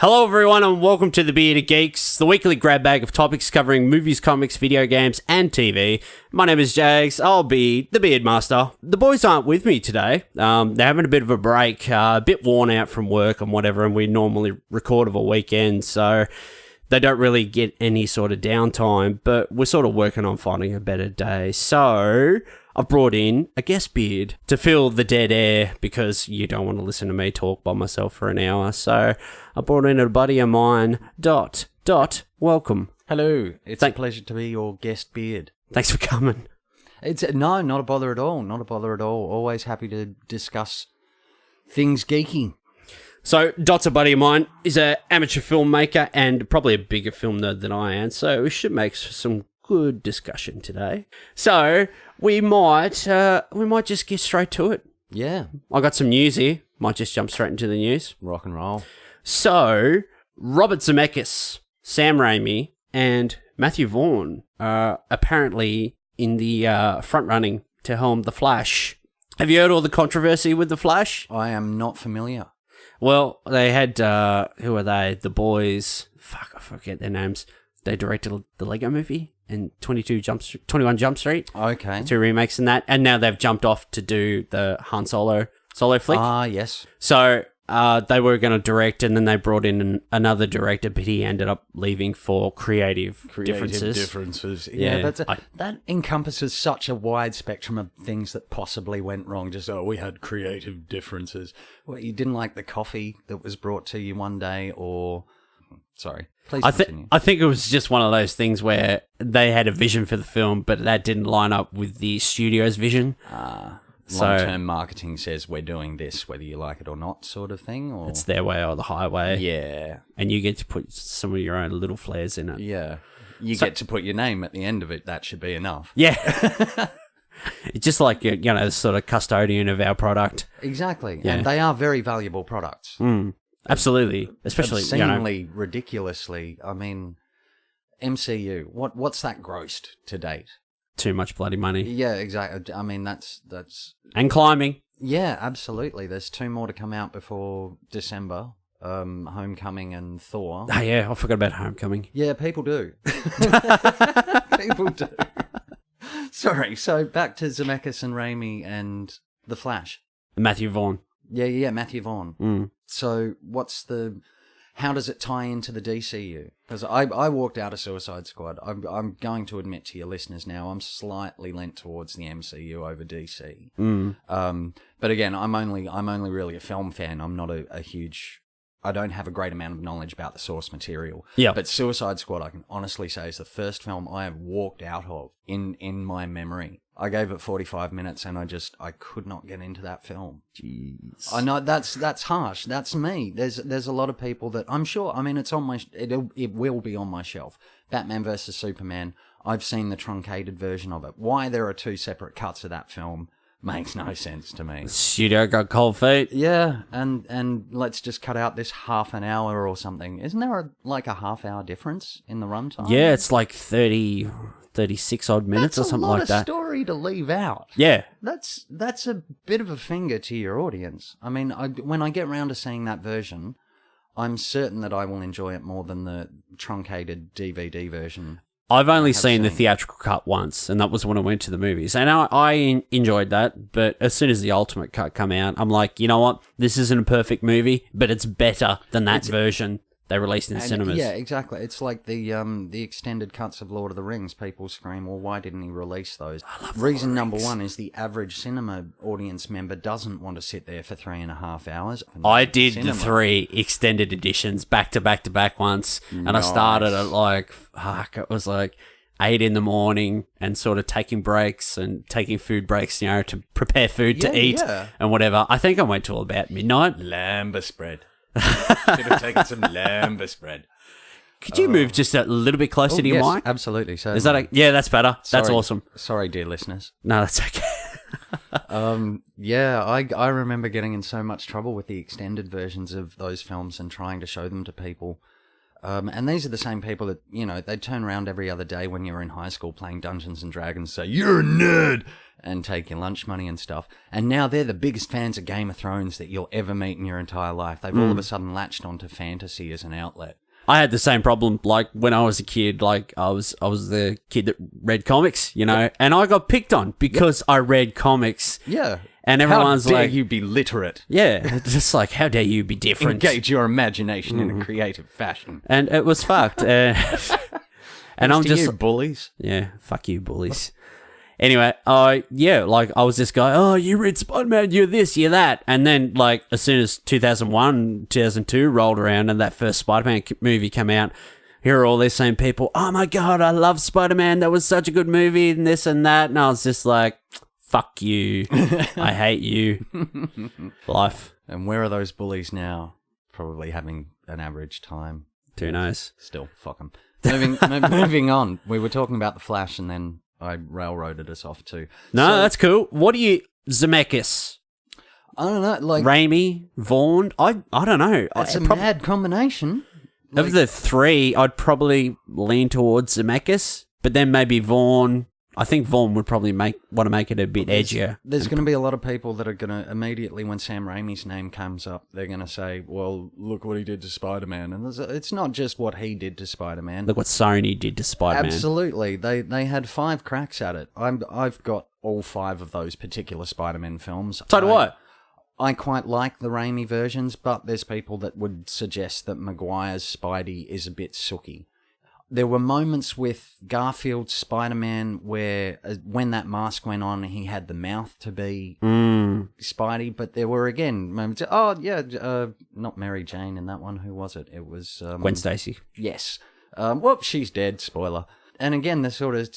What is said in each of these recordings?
Hello everyone and welcome to the Bearded Geeks, the weekly grab bag of topics covering movies, comics, video games and TV. My name is Jags, I'll be the Beard Master. The boys aren't with me today, they're having a bit of a break, a bit worn out from work and whatever, and we normally record of a weekend, so they don't really get any sort of downtime, but we're sort of working on finding a better day. So I've brought in a guest beard to fill the dead air because you don't want to listen to me talk by myself for an hour. So I brought in a buddy of mine, Dot. Welcome. Hello. It's a pleasure to be your guest beard. Thanks for coming. No, not a bother at all. Not a bother at all. Always happy to discuss things geeky. So Dot's a buddy of mine. He's an amateur filmmaker and probably a bigger film nerd than I am. So we should make some good discussion today. So we might just get straight to it. Yeah. I got some news here. Might just jump straight into the news. Rock and roll. So Robert Zemeckis, Sam Raimi, and Matthew Vaughn are apparently in the front running to helm The Flash. Have you heard all the controversy with The Flash? I am not familiar. Well, they had, who are they? The boys. Fuck, I forget their names. They directed the Lego movie and 21 Jump Street. Okay. 2 remakes in that. And now they've jumped off to do the Han Solo flick. Ah, yes. So they were going to direct and then they brought in another director, but he ended up leaving for creative differences. Yeah, that encompasses such a wide spectrum of things that possibly went wrong. Just, we had creative differences. Well, you didn't like the coffee that was brought to you one day or... Sorry. Please continue. I think it was just one of those things where they had a vision for the film, but that didn't line up with the studio's vision. Long-term marketing says we're doing this, whether you like it or not, sort of thing. Or it's their way or the highway. Yeah. And you get to put some of your own little flares in it. Yeah. You get to put your name at the end of it. That should be enough. Yeah. It's just like, sort of custodian of our product. Exactly. Yeah. And they are very valuable products. Absolutely. Especially, obscenely, ridiculously. I mean, MCU, what's that grossed to date? Too much bloody money. Yeah, exactly. I mean, that's... And climbing. Yeah, absolutely. There's 2 more to come out before December. Homecoming and Thor. Oh, yeah, I forgot about Homecoming. Yeah, people do. People do. Sorry, so back to Zemeckis and Raimi and The Flash. Matthew Vaughn. Yeah, Matthew Vaughn. So how does it tie into the DCU? Because I walked out of Suicide Squad. I'm going to admit to your listeners now, I'm slightly lent towards the MCU over DC. But again, I'm only really a film fan. I'm not a huge... I don't have a great amount of knowledge about the source material. Yeah. But Suicide Squad, I can honestly say, is the first film I have walked out of in my memory. I gave it 45 minutes and I could not get into that film. Jeez. I know that's harsh. That's me. There's a lot of people that I'm sure. I mean, it's on it will be on my shelf. Batman vs Superman. I've seen the truncated version of it. Why there are 2 separate cuts of that film makes no sense to me. Studio got cold feet. Yeah, and let's just cut out this half an hour or something. Isn't there a half-hour difference in the runtime? Yeah, it's like 36 odd minutes or something like that. That's a lot of story to leave out. Yeah. That's a bit of a finger to your audience. I mean, when I get round to seeing that version, I'm certain that I will enjoy it more than the truncated DVD version. I've only seen the theatrical cut once, and that was when I went to the movies. And I enjoyed that, but as soon as the ultimate cut come out, I'm like, you know what? This isn't a perfect movie, but it's better than that version they released in cinemas. Yeah, exactly. It's like the extended cuts of Lord of the Rings. People scream, well, why didn't he release those? Reason number 1 is the average cinema audience member doesn't want to sit there for 3.5 hours. I did the 3 extended editions back to back once, and I started at it was like 8 in the morning and sort of taking breaks and taking food breaks, to prepare food to eat and whatever. I think I went till about midnight. Lambert spread. Should have taken some lambus bread. Could you move just a little bit closer to your mic? Absolutely. So is that yeah, that's better. That's awesome. Sorry, dear listeners. No, that's okay. Yeah, I remember getting in so much trouble with the extended versions of those films and trying to show them to people. And these are the same people that, they'd turn around every other day when you were in high school playing Dungeons and Dragons and say, "You're a nerd!" and take your lunch money and stuff. And now they're the biggest fans of Game of Thrones that you'll ever meet in your entire life. They've all of a sudden latched onto fantasy as an outlet. I had the same problem, like, when I was a kid. Like, I was the kid that read comics, you know, and I got picked on because I read comics. Yeah. And everyone's how dare like, you be literate? yeah, just like, how dare you be different? Engage your imagination in a creative fashion. And it was fucked. And I'm just, you, bullies. yeah, fuck you, bullies. Anyway, I was this guy, oh, you read Spider-Man, you're this, you're that. And then, like, as soon as 2001, 2002 rolled around and that first Spider-Man movie came out, here are all these same people, oh my God, I love Spider-Man, that was such a good movie, and this and that. And I was just like, fuck you. I hate you. Life. And where are those bullies now? Probably having an average time. Who knows? Still, fuck them. Moving on. We were talking about The Flash and then I railroaded us off too. No, that's cool. What do you... Zemeckis? I don't know, like... Raimi? Vaughn? I don't know. It's a mad combination. Of the three, I'd probably lean towards Zemeckis, but then maybe Vaughn... I think Vaughn would probably want to make it a bit edgier. There's going to be a lot of people that are going to immediately, when Sam Raimi's name comes up, they're going to say, well, look what he did to Spider-Man. And it's not just what he did to Spider-Man. Look what Sony did to Spider-Man. Absolutely. They had 5 cracks at it. I've got all 5 of those particular Spider-Man films. So do I. I quite like the Raimi versions, but there's people that would suggest that Maguire's Spidey is a bit sooky. There were moments with Garfield's Spider-Man where, when that mask went on, he had the mouth to be Spidey, but there were, again, moments... Oh, yeah, not Mary Jane in that one. Who was it? It was... Gwen Stacy. Yes. Well, she's dead, spoiler. And again, the sort of...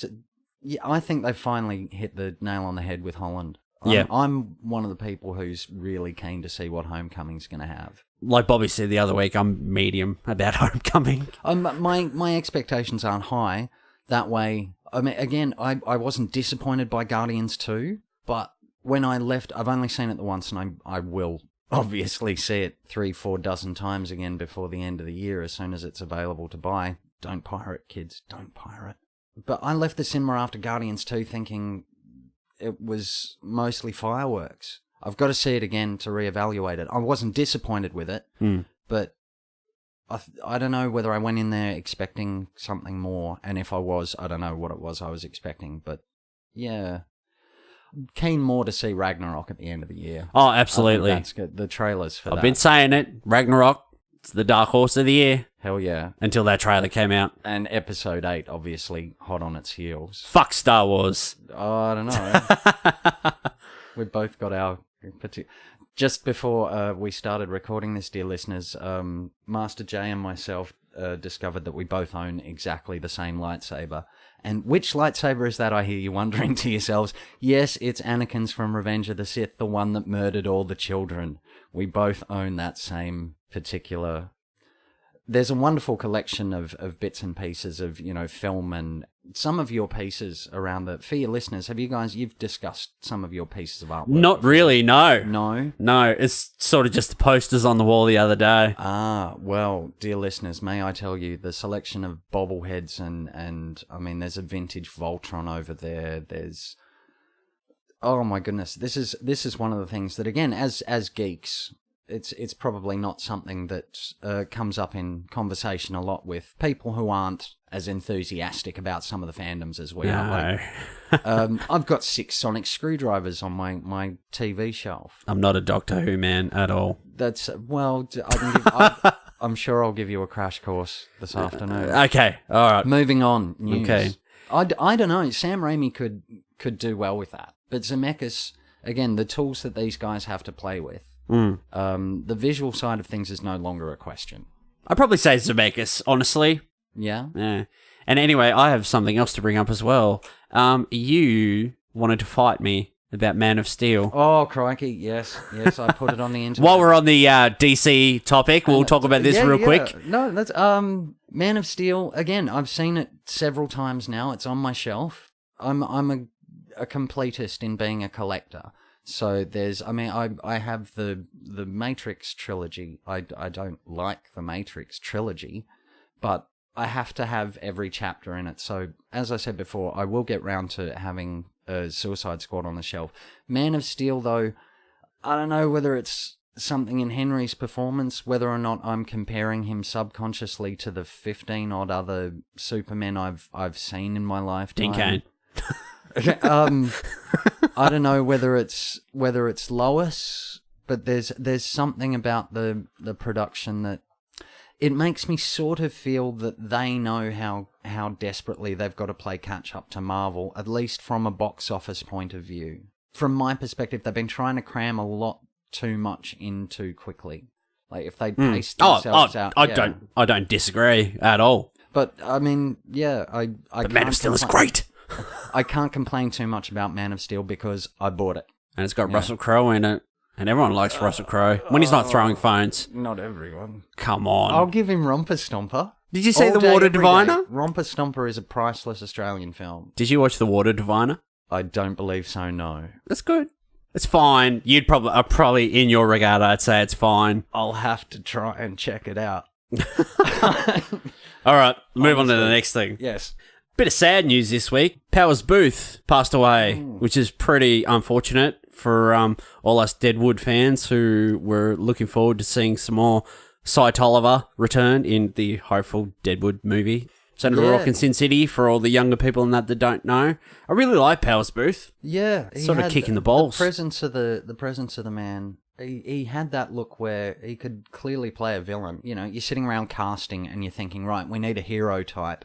I think they finally hit the nail on the head with Holland. I'm one of the people who's really keen to see what Homecoming's going to have. Like Bobby said the other week, I'm medium about Homecoming. My expectations aren't high. That way, I mean, again, I wasn't disappointed by Guardians 2, but when I left, I've only seen it the once, and I will obviously see it 3-4 dozen times again before the end of the year, as soon as it's available to buy. Don't pirate, kids. Don't pirate. But I left the cinema after Guardians 2 thinking it was mostly fireworks. I've got to see it again to reevaluate it. I wasn't disappointed with it, but I don't know whether I went in there expecting something more, and if I was, I don't know what it was I was expecting, but yeah. Keen more to see Ragnarok at the end of the year. Oh, absolutely. That's good. The trailers for that. I've been saying it. Ragnarok, it's the dark horse of the year. Hell yeah. Until that trailer came out. And Episode 8, obviously, hot on its heels. Fuck Star Wars. Oh, I don't know. We've both got our... Just before we started recording this, dear listeners, Master J and myself discovered that we both own exactly the same lightsaber. And which lightsaber is that, I hear you wondering to yourselves? Yes, it's Anakin's from Revenge of the Sith, the one that murdered all the children. We both own that same particular... There's a wonderful collection of bits and pieces of, film, and some of your pieces around the... For your listeners, you've discussed some of your pieces of artwork? Not before. Really, no. No? No, it's sort of just the posters on the wall the other day. Ah, well, dear listeners, may I tell you, the selection of bobbleheads and I mean, there's a vintage Voltron over there, there's... Oh my goodness, this is one of the things that, again, as geeks... It's probably not something that comes up in conversation a lot with people who aren't as enthusiastic about some of the fandoms as we are. Like, I've got 6 sonic screwdrivers on my TV shelf. I'm not a Doctor Who man at all. That's I'm sure I'll give you a crash course this afternoon. Okay, all right. Moving on. News. Okay. I don't know. Sam Raimi could do well with that, but Zemeckis, again, the tools that these guys have to play with. The visual side of things is no longer a question. I'd probably say Zemeckis, honestly. Yeah? Yeah. And anyway, I have something else to bring up as well. You wanted to fight me about Man of Steel. Oh, crikey, yes, I put it on the internet. While we're on the DC topic, we'll talk about this real quick. No, that's Man of Steel, again, I've seen it several times now. It's on my shelf. I'm a completist in being a collector. So I have the Matrix trilogy. I don't like the Matrix trilogy, but I have to have every chapter in it. So, as I said before, I will get round to having Suicide Squad on the shelf. Man of Steel, though, I don't know whether it's something in Henry's performance, whether or not I'm comparing him subconsciously to the 15 odd other Supermen I've seen in my lifetime. Dean Cain. I don't know whether it's Lois, but there's something about the production that it makes me sort of feel that they know how desperately they've got to play catch up to Marvel, at least from a box office point of view. From my perspective, they've been trying to cram a lot too much in too quickly. Like if they paced themselves out. I don't disagree at all. But I mean, yeah, I But Man of Steel is great. I can't complain too much about Man of Steel because I bought it. And it's got Russell Crowe in it. And everyone likes Russell Crowe when he's not throwing phones. Not everyone. Come on. I'll give him Romper Stomper. Did you see All The day, Water every Diviner? day. Romper Stomper is a priceless Australian film. Did you watch The Water Diviner? I don't believe so, no. That's good. It's fine. You'd probably in your regard, I'd say it's fine. I'll have to try and check it out. All right, move on to the next thing. Yes. Bit of sad news this week. Powers Booth passed away, which is pretty unfortunate for all us Deadwood fans who were looking forward to seeing some more Cy Tolliver return in the hopeful Deadwood movie. Senator Rock in Sin City, for all the younger people in that don't know. I really like Powers Booth. Yeah. Sort of kicking the balls. The presence of the man. He had that look where he could clearly play a villain. You know, you're sitting around casting and you're thinking, right, we need a hero type.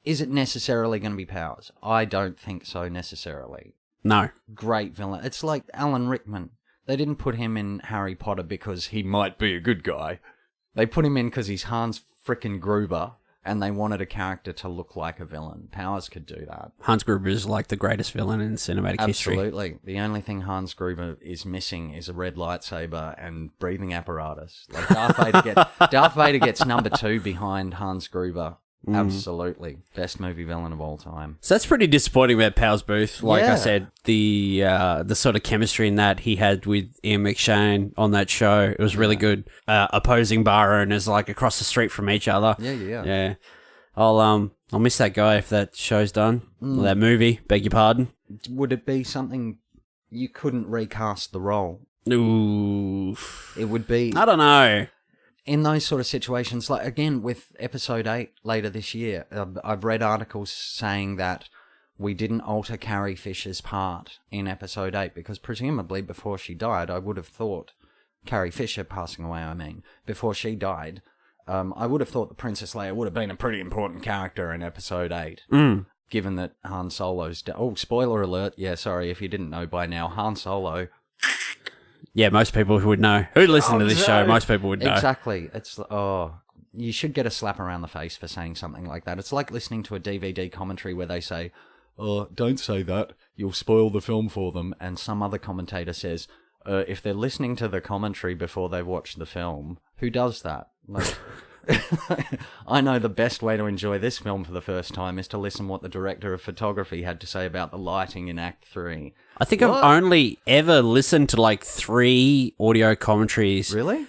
Is it necessarily going to be Powers? I don't think so necessarily. No. Great villain. It's like Alan Rickman. They didn't put him in Harry Potter because he might be a good guy. They put him in because he's Hans frickin' Gruber, and they wanted a character to look like a villain. Powers could do that. Hans Gruber is like the greatest villain in cinematic history. Absolutely. The only thing Hans Gruber is missing is a red lightsaber and breathing apparatus. Like Darth Vader gets number 2 behind Hans Gruber. Absolutely. Best movie villain of all time. So that's pretty disappointing about Powers Booth. Like I Yeah. said, the sort of chemistry in that he had with Ian McShane on that show, it was really good. Opposing bar owners like across the street from each other. Yeah. I'll miss that guy if that show's done. Or that movie, beg your pardon. Would it be something you couldn't recast the role? Ooh. It would be... I don't know. In those sort of situations, like again with episode 8 later this year, I've read articles saying that we didn't alter Carrie Fisher's part in episode 8 because presumably before she died, I would have thought, Carrie Fisher passing away, I mean, before she died, I would have thought the Princess Leia would have been a pretty important character in episode 8. Given that Han Solo's... Oh, spoiler alert. Yeah, sorry, if you didn't know by now, Han Solo... Yeah, most people who would know. Who listen to this show, most people would know. Exactly. It's, you should get a slap around the face for saying something like that. It's like listening to a DVD commentary where they say, oh, don't say that, you'll spoil the film for them. And some other commentator says, if they're listening to the commentary before they've watched the film, who does that? Like, I know the best way to enjoy this film for the first time is to listen what the director of photography had to say about the lighting in Act 3. I think I've only ever listened to like 3 audio commentaries. Really?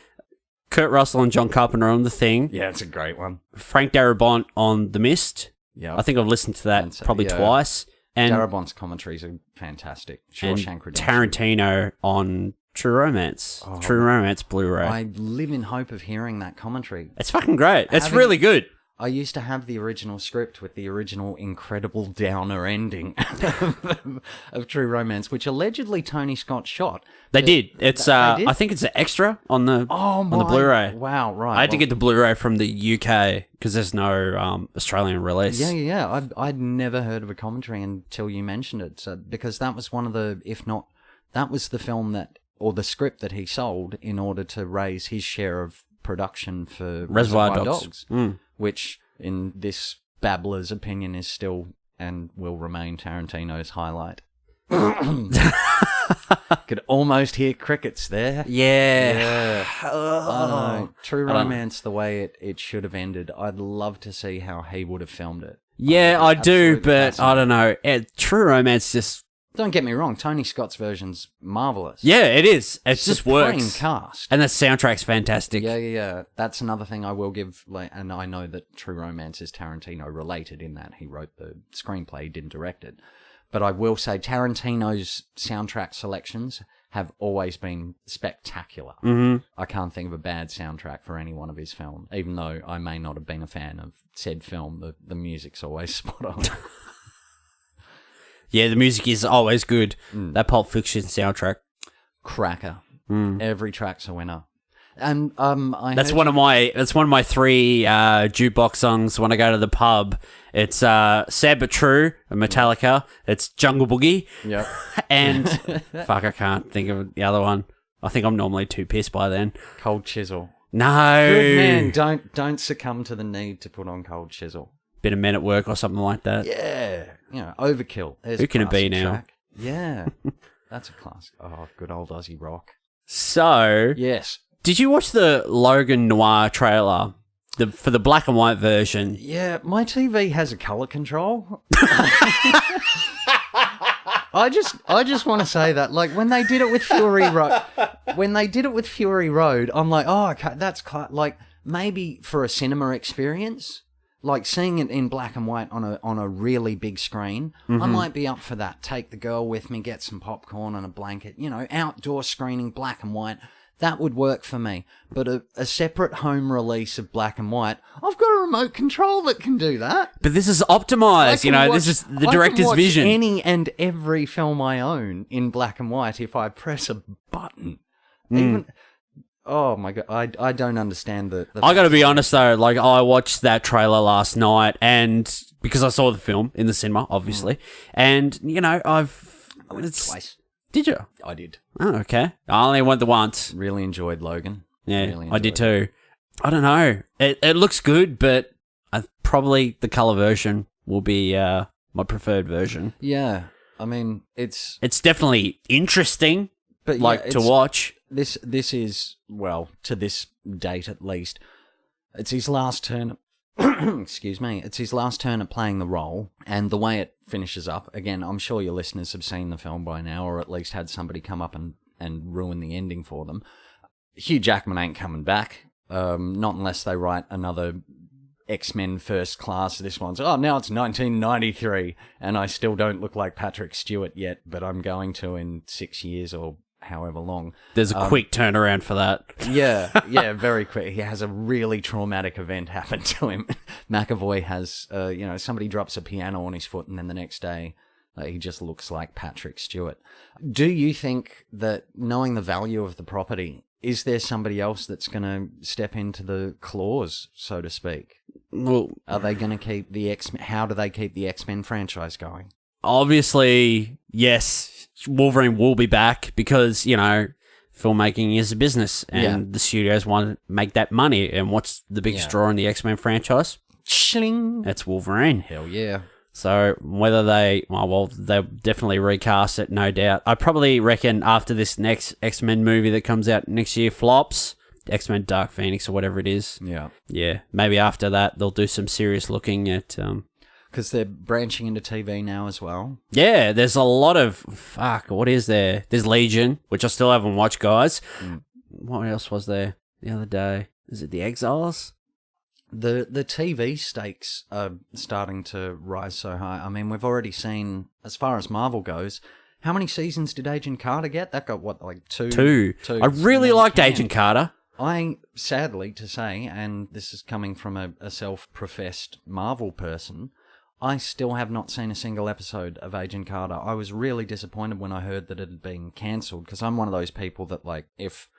Kurt Russell and John Carpenter on The Thing. Yeah, it's a great one. Frank Darabont on The Mist. Yeah. I think I've listened to that probably twice. And Darabont's commentaries are fantastic. Shawshank Redemption. Tarantino on True Romance. True Romance Blu-ray. I live in hope of hearing that commentary. It's fucking great. It's really good. I used to have the original script with the original incredible downer ending of True Romance, which allegedly Tony Scott shot. They did. It's I think it's an extra on the Blu-ray. Wow, right. I had to get the Blu-ray from the UK because there's no Australian release. Yeah. I'd never heard of a commentary until you mentioned it. So, because that was one of the, if not, that was the film that, or the script that he sold in order to raise his share of production for Reservoir Dogs. Which, in this babbler's opinion, is still and will remain Tarantino's highlight. Could almost hear crickets there. Yeah. I don't know. True Romance, the way it should have ended, I'd love to see how he would have filmed it. Yeah, I do, but I don't know. True Romance just... Don't get me wrong, Tony Scott's version's marvellous. Yeah, it is. It just Supreme works. cast. And the soundtrack's fantastic. Yeah. That's another thing I will give, and I know that True Romance is Tarantino related in that he wrote the screenplay, he didn't direct it. But I will say Tarantino's soundtrack selections have always been spectacular. Mm-hmm. I can't think of a bad soundtrack for any one of his films, even though I may not have been a fan of said film. The music's always spot on. Yeah, the music is always good. That Pulp Fiction soundtrack. Cracker. Every track's a winner. And that's one of my 3 jukebox songs when I go to the pub. It's Sad But True, Metallica. It's Jungle Boogie. Yep. And fuck, I can't think of the other one. I think I'm normally too pissed by then. Cold Chisel. No. Good man, don't succumb to the need to put on Cold Chisel. Bit of Men at Work or something like that. Yeah. Overkill. There's Who can it be now? track. Yeah. That's a classic. Oh, good old Aussie rock. So, Yes. did you watch the Logan Noir trailer? For the black and white version? Yeah, my TV has a color control. I just want to say that, like, when they did it with Fury Road, I'm like, oh, okay, that's like maybe for a cinema experience, like seeing it in black and white on a really big screen, I might be up for that. Take the girl with me, get some popcorn and a blanket, outdoor screening, black and white. That would work for me. But a separate home release of black and white, I've got a remote control that can do that. But this is optimized, this is the director's vision. Any and every film I own in black and white if I press a button. Even, oh my God, I don't understand the I got to be honest though, like I watched that trailer last night, and because I saw the film in the cinema, obviously, and I went twice. Did you? I did. Oh, okay. I only went the once. Really enjoyed Logan. Yeah, really I did too. I don't know. It looks good, but probably the color version will be my preferred version. Yeah, I mean it's definitely interesting, but to watch. This is, well, to this date at least, it's his last turn. Excuse me. It's his last turn at playing the role, and the way it finishes up, again, I'm sure your listeners have seen the film by now, or at least had somebody come up and ruin the ending for them. Hugh Jackman ain't coming back, not unless they write another X-Men First Class. This one's, now it's 1993, and I still don't look like Patrick Stewart yet, but I'm going to in 6 years or however long. There's a quick turnaround for that. Yeah, very quick. He has a really traumatic event happen to him. McAvoy has, somebody drops a piano on his foot, and then the next day he just looks like Patrick Stewart. Do you think that, knowing the value of the property, is there somebody else that's going to step into the claws, so to speak? Well, are they going to keep the X-Men? How do they keep the X-Men franchise going? Obviously, yes. Wolverine will be back because, filmmaking is a business and the studios want to make that money. And what's the biggest draw in the X-Men franchise? Schling. That's Wolverine. Hell yeah. So whether they'll definitely recast it, no doubt. I probably reckon after this next X-Men movie that comes out next year flops, X-Men Dark Phoenix or whatever it is. Yeah. Yeah. Maybe after that, they'll do some serious looking at... because they're branching into TV now as well. Yeah, there's a lot of... what is there? There's Legion, which I still haven't watched, guys. What else was there the other day? Is it The Exiles? The TV stakes are starting to rise so high. I mean, we've already seen, as far as Marvel goes, how many seasons did Agent Carter get? That got, what, like two? Two. I really liked Agent Carter. I, sadly to say, and this is coming from a self-professed Marvel person... I still have not seen a single episode of Agent Carter. I was really disappointed when I heard that it had been cancelled, because I'm one of those people that, like, if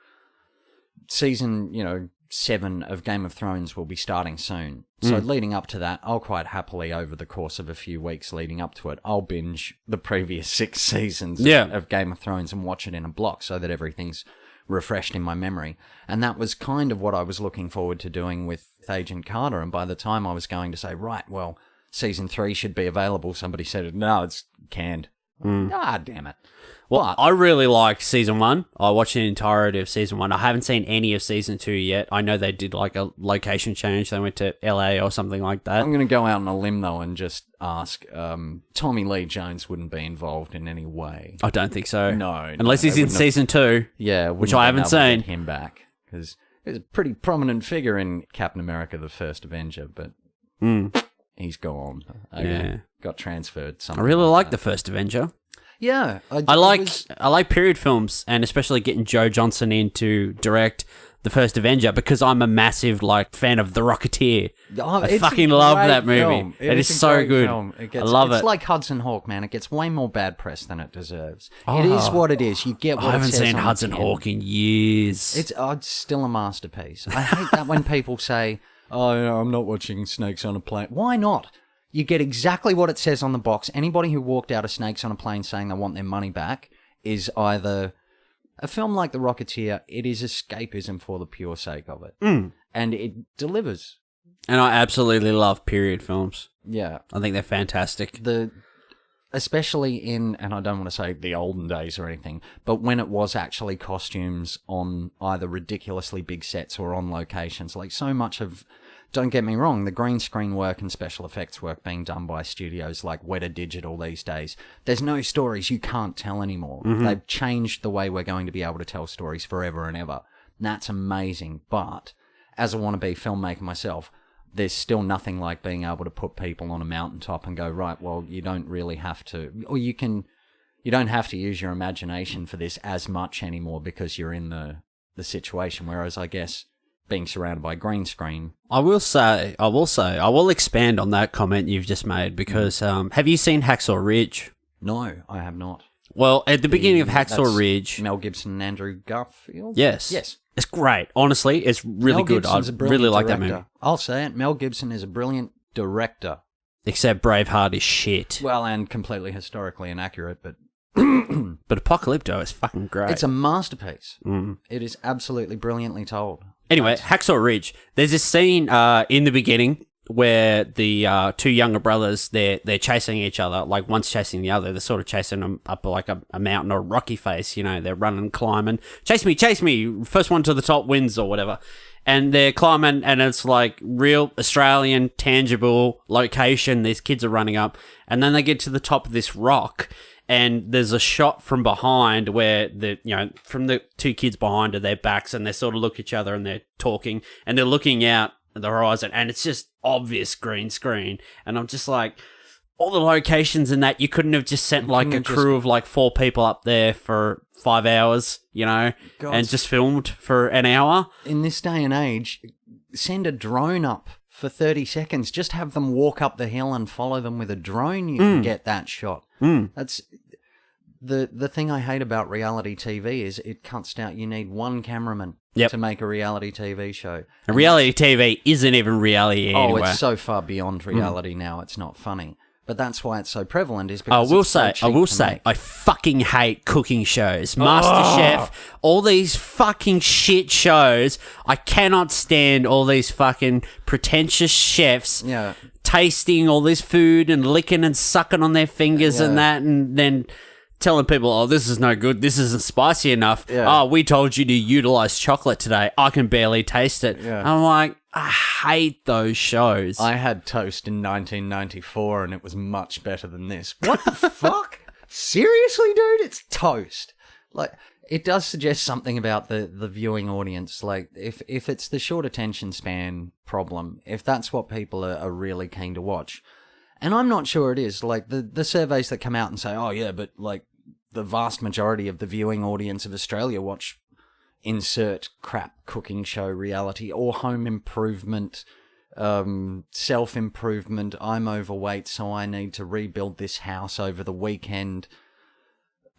season, 7 of Game of Thrones will be starting soon. So leading up to that, I'll quite happily, over the course of a few weeks leading up to it, I'll binge the previous 6 seasons of Game of Thrones and watch it in a block so that everything's refreshed in my memory. And that was kind of what I was looking forward to doing with Agent Carter. And by the time I was going to say, right, well... Season 3 should be available, somebody said, no, it's canned. Ah, damn it. Well, I really liked Season 1. I watched the entirety of Season 1. I haven't seen any of Season 2 yet. I know they did like a location change. They went to LA or something like that. I'm going to go out on a limb, though, and just ask, Tommy Lee Jones wouldn't be involved in any way. I don't think so. No. Unless he's in Season 2. Yeah. Which I haven't seen. Get him back. Because he's a pretty prominent figure in Captain America, the First Avenger, but... he's gone. Yeah. Got transferred. I really like the first Avenger. Yeah. I like period films, and especially getting Joe Johnston in to direct the first Avenger, because I'm a massive fan of The Rocketeer. I fucking love that movie. Film. It is so good. I love it. It's like Hudson Hawk, man. It gets way more bad press than it deserves. It is what it is. You get what I haven't it says seen on Hudson the tin. Hawk in years. It's still a masterpiece. I hate that when people say, "Oh, no, I'm not watching Snakes on a Plane." Why not? You get exactly what it says on the box. Anybody who walked out of Snakes on a Plane saying they want their money back is either... A film like The Rocketeer, it is escapism for the pure sake of it. And it delivers. And I absolutely love period films. Yeah. I think they're fantastic. Especially in, and I don't want to say the olden days or anything, but when it was actually costumes on either ridiculously big sets or on locations. Like so much of, don't get me wrong, the green screen work and special effects work being done by studios like Weta Digital these days, there's no stories you can't tell anymore. They've changed the way we're going to be able to tell stories forever and ever. And that's amazing. But as a wannabe filmmaker myself, there's still nothing like being able to put people on a mountaintop and go, right, well, you don't really have to, or you don't have to use your imagination for this as much anymore because you're in the situation. Whereas I guess being surrounded by green screen. I will expand on that comment you've just made, because have you seen Hacksaw Ridge? No, I have not. Well, at the beginning of Hacksaw Ridge... Mel Gibson and Andrew Garfield? Yes. It's great. Honestly, it's really good. I really like that movie. I'll say it. Mel Gibson is a brilliant director. Except Braveheart is shit. Well, and completely historically inaccurate, but... But Apocalypto is fucking great. It's a masterpiece. It is absolutely brilliantly told. Anyway, Hacksaw Ridge. There's this scene in the beginning where the two younger brothers, they're chasing each other. Like, one's chasing the other. They're sort of chasing them up like a mountain or a rocky face. You know, they're running, climbing. Chase me. First one to the top wins or whatever. And they're climbing, and it's like real Australian, tangible location. These kids are running up. And then they get to the top of this rock, and there's a shot from behind where from the two kids behind are their backs, and they sort of look at each other and they're talking, and they're looking out at the horizon, and it's just obvious green screen. And I'm just like, all the locations in that, you couldn't have just sent like a crew of like 4 people up there for 5 hours, and just filmed for an hour. In this day and age, send a drone up for 30 seconds. Just have them walk up the hill and follow them with a drone. You can get that shot. That's the thing I hate about reality TV is it cuts down. You need one cameraman to make a reality TV show. And reality TV isn't even reality anyway. Oh, it's so far beyond reality now. It's not funny. But that's why it's so prevalent. Is I because will say, I fucking hate cooking shows. MasterChef, all these fucking shit shows. I cannot stand all these fucking pretentious chefs tasting all this food and licking and sucking on their fingers and that, and then telling people, oh, this is no good, this isn't spicy enough. Oh, we told you to utilize chocolate today. I can barely taste it. I'm like, I hate those shows. I had toast in 1994 and it was much better than this. What the fuck? Seriously, dude? It's toast. Like, it does suggest something about the viewing audience. Like, if it's the short attention span problem, if that's what people are really keen to watch, and I'm not sure it is, like, the surveys that come out and say, oh, yeah, but, like, the vast majority of the viewing audience of Australia watch insert crap cooking show reality or home improvement, self-improvement, I'm overweight, so I need to rebuild this house over the weekend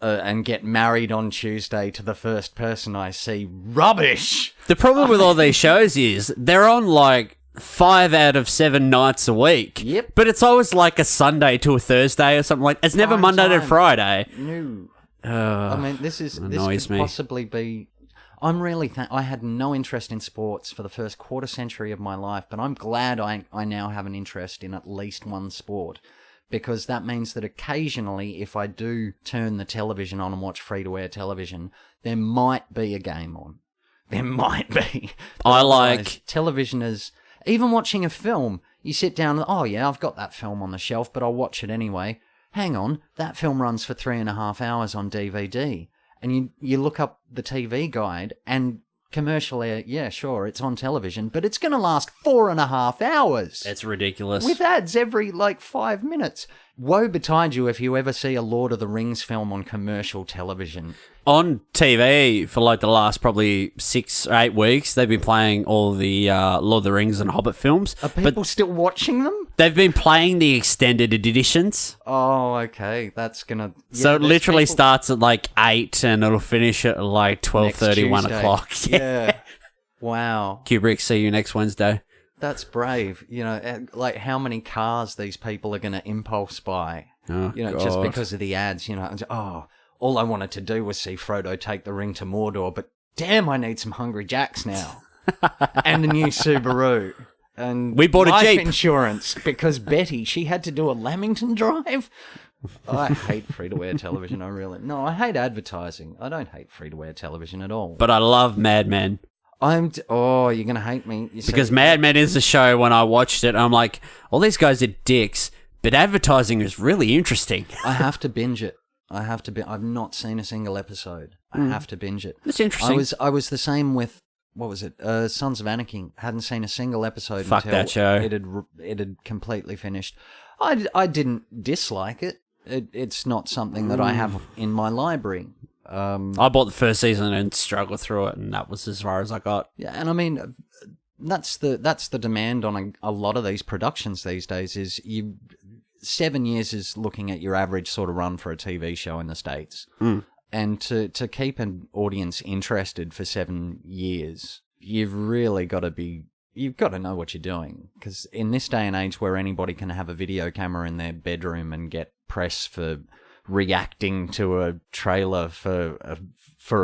and get married on Tuesday to the first person I see. Rubbish! The problem with all these shows is they're on, like, 5 out of 7 nights a week. Yep. But it's always like a Sunday to a Thursday or something like. It's never Monday to Friday. No. I mean, this could possibly be. I'm really. I had no interest in sports for the first quarter century of my life, but I'm glad I now have an interest in at least one sport, because that means that occasionally, if I do turn the television on and watch free-to-air television, there might be a game on. There might be. I like television as. Even watching a film, you sit down and, oh yeah, I've got that film on the shelf, but I'll watch it anyway. Hang on, that film runs for 3.5 hours on DVD. And you look up the TV guide, and commercially, yeah, sure, it's on television, but it's going to last 4.5 hours. It's ridiculous. With ads every, 5 minutes. Woe betide you if you ever see a Lord of the Rings film on commercial television. On TV for the last probably 6 or 8 weeks, they've been playing all the Lord of the Rings and Hobbit films. Are people still watching them? They've been playing the extended editions. Oh, okay. That's going to... So it literally starts at 8 and it'll finish at 12:30, 1 o'clock. Yeah. Wow. Kubrick, see you next Wednesday. That's brave. How many cars these people are going to impulse buy. Oh, just God. because of the ads, all I wanted to do was see Frodo take the ring to Mordor, but damn, I need some Hungry Jacks now. And a new Subaru. And we bought a life Jeep insurance because Betty, she had to do a Lamington drive. I hate free-to-air television. I hate advertising. I don't hate free-to-air television at all. But I love Mad Men. You're going to hate me. Because Mad Men is a show, when I watched it, I'm like, all these guys are dicks, but advertising is really interesting. I have to binge it. I've not seen a single episode. I have to binge it. That's interesting. I was the same with, what was it? Sons of Anarchy. Hadn't seen a single episode Fuck until that show. It had completely finished. I didn't dislike it. It's not something that I have in my library. I bought the first season and struggled through it, and that was as far as I got. Yeah, and I mean, that's the demand on a lot of these productions these days. Is 7 years is looking at your average sort of run for a TV show in the States. And to keep an audience interested for 7 years, you've got to know what you're doing. Because in this day and age where anybody can have a video camera in their bedroom and get press for reacting to a trailer for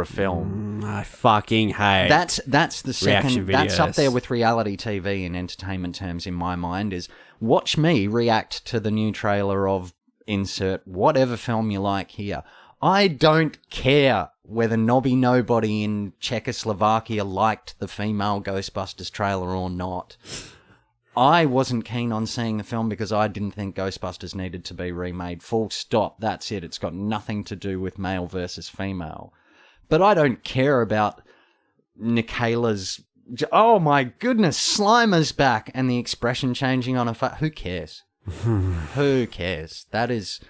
a film. I fucking hate That's the second. reaction That's up videos. there with reality TV in entertainment terms in my mind. Is watch me react to the new trailer of insert whatever film you like here. I don't care whether Nobby Nobody in Czechoslovakia liked the female Ghostbusters trailer or not. I wasn't keen on seeing the film because I didn't think Ghostbusters needed to be remade. Full stop. That's it. It's got nothing to do with male versus female. But I don't care about Nikayla's... Oh my goodness, Slimer's back! And the expression changing on her face. Who cares? Who cares? That is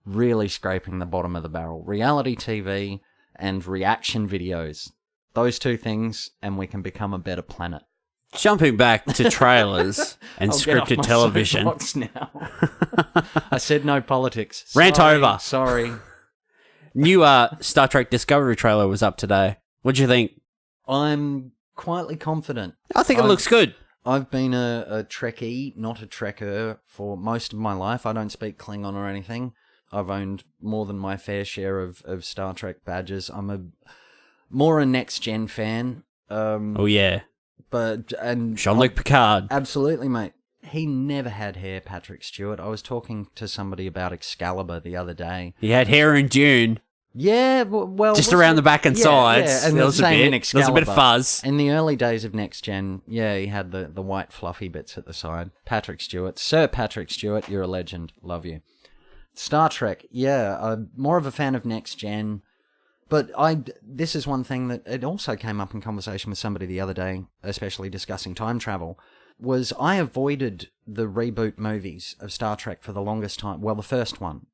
really scraping the bottom of the barrel. Reality TV and reaction videos. Those two things, and we can become a better planet. Jumping back to trailers and I'll get off scripted my television. soapbox now. I said no politics. Rant over. Sorry. New Star Trek Discovery trailer was up today. What'd you think? I'm quietly confident. I think it looks good. I've been a Trekkie, not a Trekker, for most of my life. I don't speak Klingon or anything. I've owned more than my fair share of Star Trek badges. I'm more a next-gen fan. Oh, yeah. And Jean-Luc Picard. Absolutely, mate. He never had hair, Patrick Stewart. I was talking to somebody about Excalibur the other day. He had hair in Dune. Yeah, well... Just around the back and sides. Yeah, and there was a bit. There was a bit of fuzz. In the early days of Next Gen, yeah, he had the white fluffy bits at the side. Patrick Stewart. Sir Patrick Stewart, you're a legend. Love you. Star Trek, yeah, I'm more of a fan of Next Gen. But this is one thing that it also came up in conversation with somebody the other day, especially discussing time travel, was I avoided the reboot movies of Star Trek for the longest time. Well, the first one,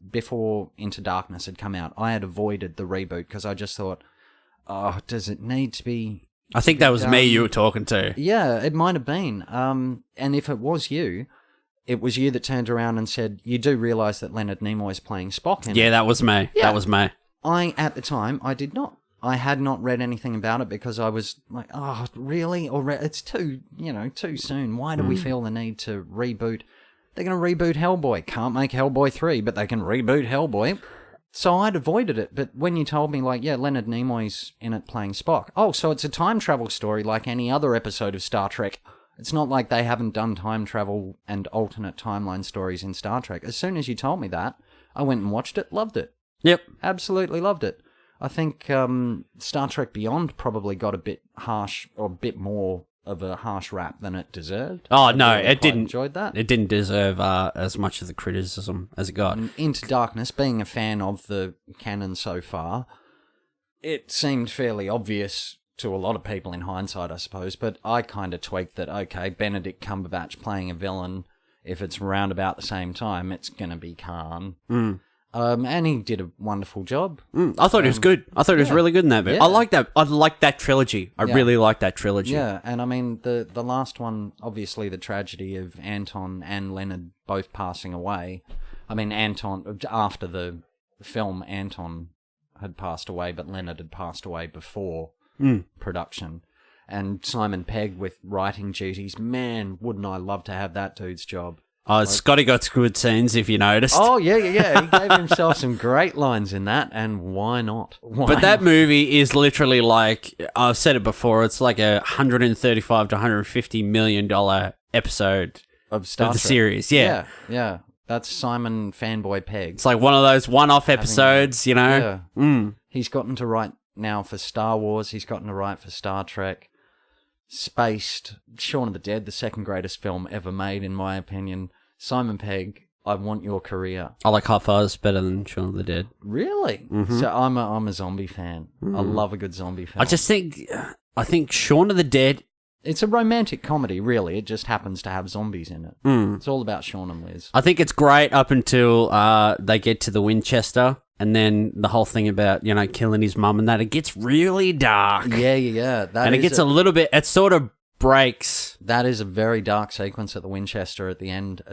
before Into Darkness had come out, I had avoided the reboot because I just thought, oh, does it need to be... I think that was me you were talking to. Yeah, it might have been. And if it was you that turned around and said, you do realise that Leonard Nimoy's playing Spock in it. Yeah, that was me. Yeah. That was me. At the time, I did not. I had not read anything about it because I was like, oh, really? It's too soon. Why do we feel the need to reboot? They're going to reboot Hellboy. Can't make Hellboy 3, but they can reboot Hellboy. So I'd avoided it. But when you told me, Leonard Nimoy's in it playing Spock. Oh, so it's a time travel story like any other episode of Star Trek. It's not like they haven't done time travel and alternate timeline stories in Star Trek. As soon as you told me that, I went and watched it, loved it. Yep. Absolutely loved it. I think Star Trek Beyond probably got a bit harsh, or a bit more of a harsh rap than it deserved. Oh, no, it didn't. Enjoyed that. It didn't deserve as much of the criticism as it got. And Into Darkness, being a fan of the canon so far, it seemed fairly obvious to a lot of people in hindsight, I suppose. But I kind of tweaked that, okay, Benedict Cumberbatch playing a villain, if it's around about the same time, it's going to be Khan. And he did a wonderful job. I thought he was good. I thought he was really good in that bit. Yeah. I like that. I like that trilogy. I really like that trilogy. Yeah, and I mean, the last one, obviously the tragedy of Anton and Leonard both passing away. I mean, Anton, after the film, Anton had passed away, but Leonard had passed away before production. And Simon Pegg with writing duties. Man, wouldn't I love to have that dude's job. Scotty got good scenes, if you noticed. Oh, yeah. He gave himself some great lines in that, and why not? But that movie is literally like, I've said it before, it's like a $135 to $150 million episode of Star of the Trek. series. Yeah. Yeah. That's Simon Fanboy Pegg. It's like one of those one-off episodes, you know? Yeah. He's gotten to write now for Star Wars. He's gotten to write for Star Trek. Spaced. Shaun of the Dead, the second greatest film ever made, in my opinion. Simon Pegg, I want your career. I like Hot Fuzz better than Shaun of the Dead. Really? Mm-hmm. So I'm a zombie fan. I love a good zombie film. I think Shaun of the Dead... It's a romantic comedy, really. It just happens to have zombies in it. It's all about Shaun and Liz. I think it's great up until they get to the Winchester, and then the whole thing about, you know, killing his mum and that, it gets really dark. Yeah. And it gets a little bit, it sort of breaks. That is a very dark sequence at the Winchester at the end,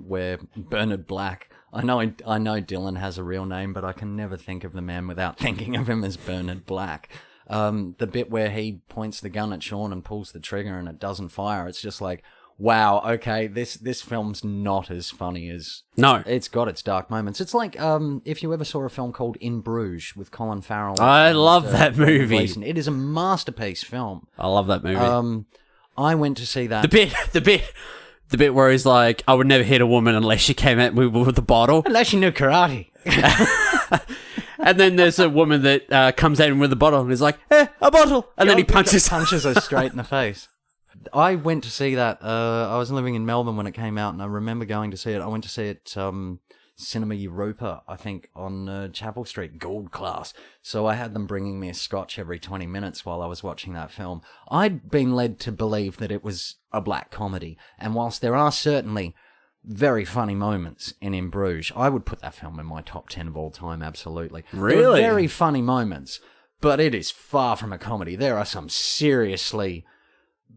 where Bernard Black... I know Dylan has a real name, but I can never think of the man without thinking of him as Bernard Black. The bit where he points the gun at Sean and pulls the trigger and it doesn't fire, it's just like, wow, okay, this film's not as funny as... No. It's got its dark moments. It's like if you ever saw a film called In Bruges with Colin Farrell. I love that movie. It is a masterpiece film. I love that movie. I went to see that... The bit where he's like, I would never hit a woman unless she came at me with a bottle. Unless she knew karate. And then there's a woman that comes at him with a bottle and he's like, a bottle. And then he punches her straight in the face. I went to see that. I was living in Melbourne when it came out, and I remember going to see it. I went to see it Cinema Europa, I think, on Chapel Street, Gold Class. So I had them bringing me a scotch every 20 minutes while I was watching that film. I'd been led to believe that it was a black comedy, and whilst there are certainly very funny moments in Bruges, I would put that film in my top 10 of all time, absolutely. Really? There are very funny moments, but it is far from a comedy. There are some seriously...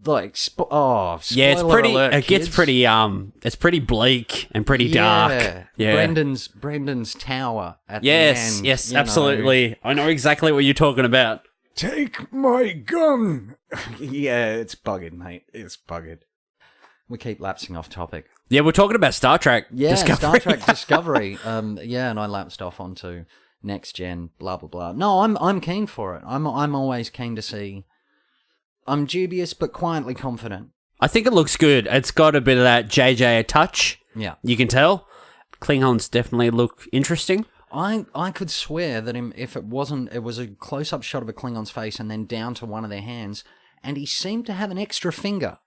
Like, yeah, it's pretty. Alert, it gets pretty. It's pretty bleak and pretty dark. Yeah, Brendan's tower. At the end, yes, absolutely. I know exactly what you're talking about. Take my gun. Yeah, it's bugged, mate. It's bugged. We keep lapsing off topic. Yeah, we're talking about Star Trek. Yeah, Discovery. Star Trek Discovery. Yeah, and I lapsed off onto Next Gen. Blah blah blah. No, I'm keen for it. I'm always keen to see. I'm dubious, but quietly confident. I think it looks good. It's got a bit of that JJ touch. Yeah. You can tell. Klingons definitely look interesting. I could swear that if it was a close-up shot of a Klingon's face and then down to one of their hands, and he seemed to have an extra finger.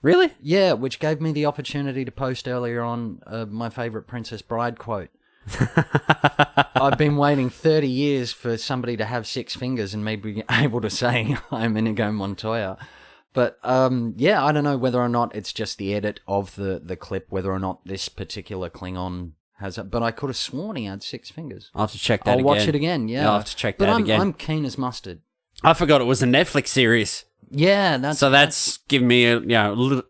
Really? Yeah, which gave me the opportunity to post earlier on my favourite Princess Bride quote. I've been waiting 30 years for somebody to have 6 fingers and me be able to say I'm Inigo Montoya. But yeah, I don't know whether or not it's just the edit of the clip, whether or not this particular Klingon has it. But I could have sworn he had 6 fingers. I'll have to check that again. I'll watch it again, yeah. I'll have to check that again. But I'm keen as mustard. I forgot it was a Netflix series. Yeah, that's giving me a little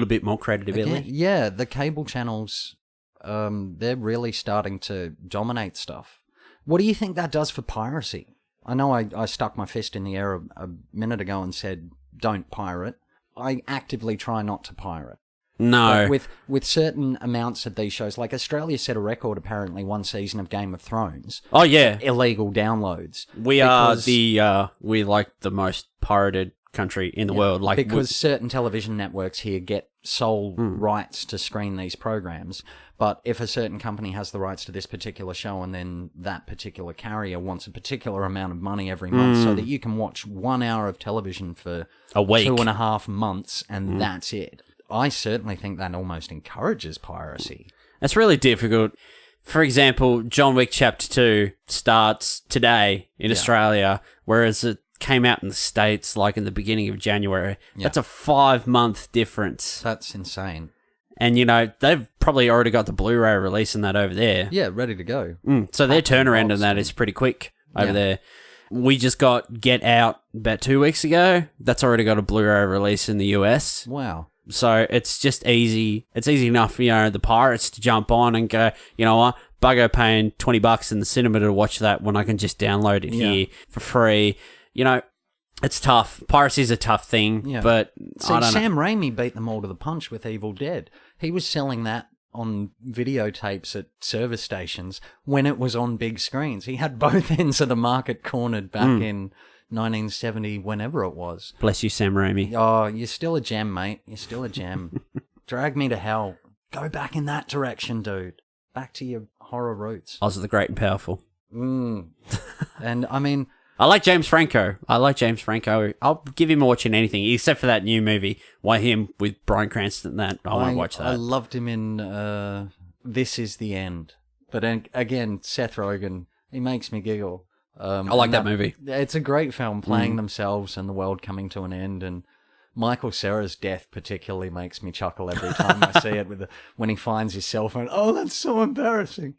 bit more credibility. Again, yeah, the cable channels... they're really starting to dominate stuff. What do you think that does for piracy? I know I stuck my fist in the air a minute ago and said, don't pirate. I actively try not to pirate. No. But with certain amounts of these shows, like Australia set a record apparently one season of Game of Thrones. Oh, yeah. Illegal downloads. We're like the most pirated country in the world. Like because certain television networks here get sole rights to screen these programs. But if a certain company has the rights to this particular show and then that particular carrier wants a particular amount of money every month so that you can watch 1 hour of television for a week, 2.5 months, and that's it. I certainly think that almost encourages piracy. It's really difficult. For example, John Wick Chapter 2 starts today in Australia, whereas it came out in the States like in the beginning of January. Yeah. That's a 5-month difference. That's insane. And, they've probably already got the Blu-ray releasing that over there. Yeah, ready to go. So their turnaround on that is pretty quick over there. We just got Get Out about 2 weeks ago. That's already got a Blu-ray release in the US. Wow. So it's just easy. It's easy enough, the pirates to jump on and go, you know what, bugger paying $20 in the cinema to watch that when I can just download it here for free. It's tough. Piracy's a tough thing, but See, I don't know. Sam Raimi beat them all to the punch with Evil Dead. He was selling that on videotapes at service stations when it was on big screens. He had both ends of the market cornered back in 1970, whenever it was. Bless you, Sam Raimi. Oh, you're still a gem, mate. You're still a gem. Drag me to hell. Go back in that direction, dude. Back to your horror roots. Oz the Great and Powerful. And I mean... I like James Franco. I'll give him watching anything, except for that new movie. Why him with Bryan Cranston and that? I won't watch that. I loved him in This Is the End. But again, Seth Rogen, he makes me giggle. I like that movie. It's a great film, playing themselves and the world coming to an end. And Michael Cera's death particularly makes me chuckle every time I see it when he finds his cell phone. Oh, that's so embarrassing.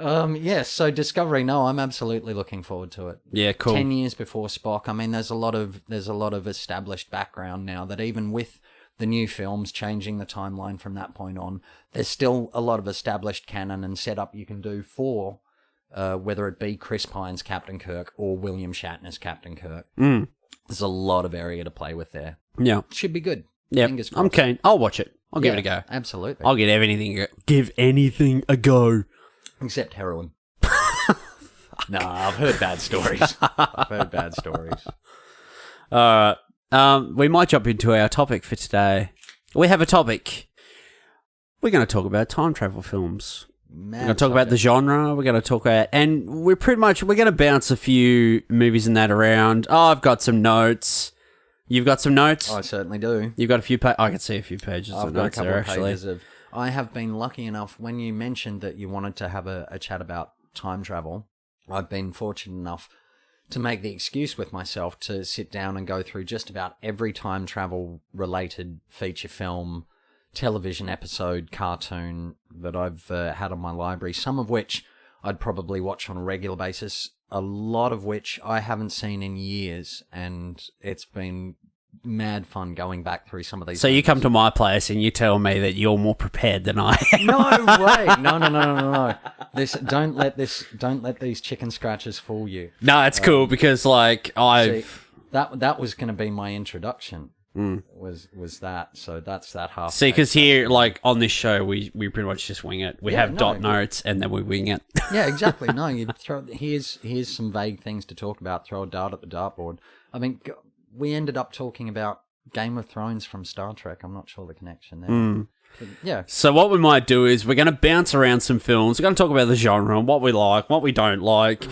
Yes, so Discovery, no, I'm absolutely looking forward to it. Yeah, cool. 10 years before Spock. I mean, there's a lot of established background now that even with the new films changing the timeline from that point on, there's still a lot of established canon and setup you can do for whether it be Chris Pine's Captain Kirk or William Shatner's Captain Kirk. There's a lot of area to play with there. Yeah. Should be good. Yeah, Fingers crossed. I'm keen. I'll watch it. I'll give it a go. Absolutely. I'll give anything a go. Except heroin. No, I've heard bad stories. All right. We might jump into our topic for today. We have a topic. We're going to talk about time travel films. We're going to talk about the genre. We're going to talk about... And we're going to bounce a few movies and that around. Oh, I've got some notes. You've got some notes? I certainly do. You've got a few... I can see a few pages of notes there, actually. I have been lucky enough, when you mentioned that you wanted to have a chat about time travel, I've been fortunate enough to make the excuse with myself to sit down and go through just about every time travel related feature film, television episode, cartoon that I've had on my library, some of which I'd probably watch on a regular basis, a lot of which I haven't seen in years, and it's been mad fun going back through some of these. So you come to my place and you tell me that you're more prepared than I am. No way! No. Don't let these chicken scratches fool you. No, it's cool because that was going to be my introduction. Was that? So that's that half. See, because here, on this show, we pretty much just wing it. We have notes and then we wing it. Yeah, exactly. No, you throw here's some vague things to talk about. Throw a dart at the dartboard. I mean, we ended up talking about Game of Thrones from Star Trek. I'm not sure the connection there. But yeah. So what we might do is we're going to bounce around some films. We're going to talk about the genre and what we like, what we don't like.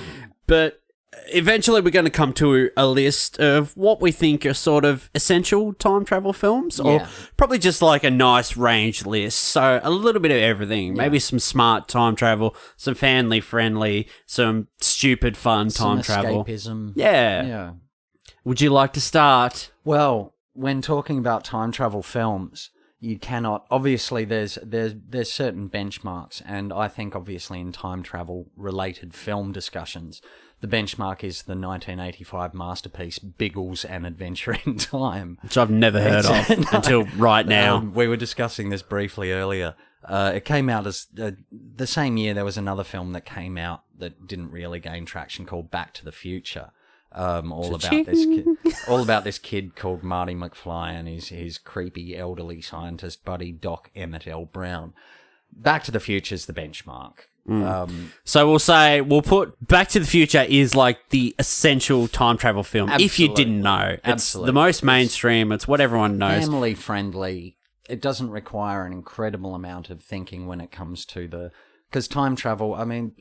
But eventually we're going to come to a list of what we think are sort of essential time travel films. Or probably just like a nice range list. So a little bit of everything. Maybe some smart time travel, some family friendly, some stupid fun time travel. Escapism. Yeah. Would you like to start? Well, when talking about time travel films, you cannot... Obviously, there's certain benchmarks, and I think obviously in time travel-related film discussions, the benchmark is the 1985 masterpiece, Biggles: An Adventure in Time. Which I've never heard of until right now. We were discussing this briefly earlier. It came out as... the same year, there was another film that came out that didn't really gain traction called Back to the Future. All about this kid called Marty McFly and his creepy elderly scientist buddy Doc Emmett L. Brown. Back to the Future is the benchmark. So we'll put Back to the Future is like the essential time travel film. Absolutely. If you didn't know, it's the most mainstream. It's what everyone knows. Family friendly. It doesn't require an incredible amount of thinking when it comes to because time travel. I mean.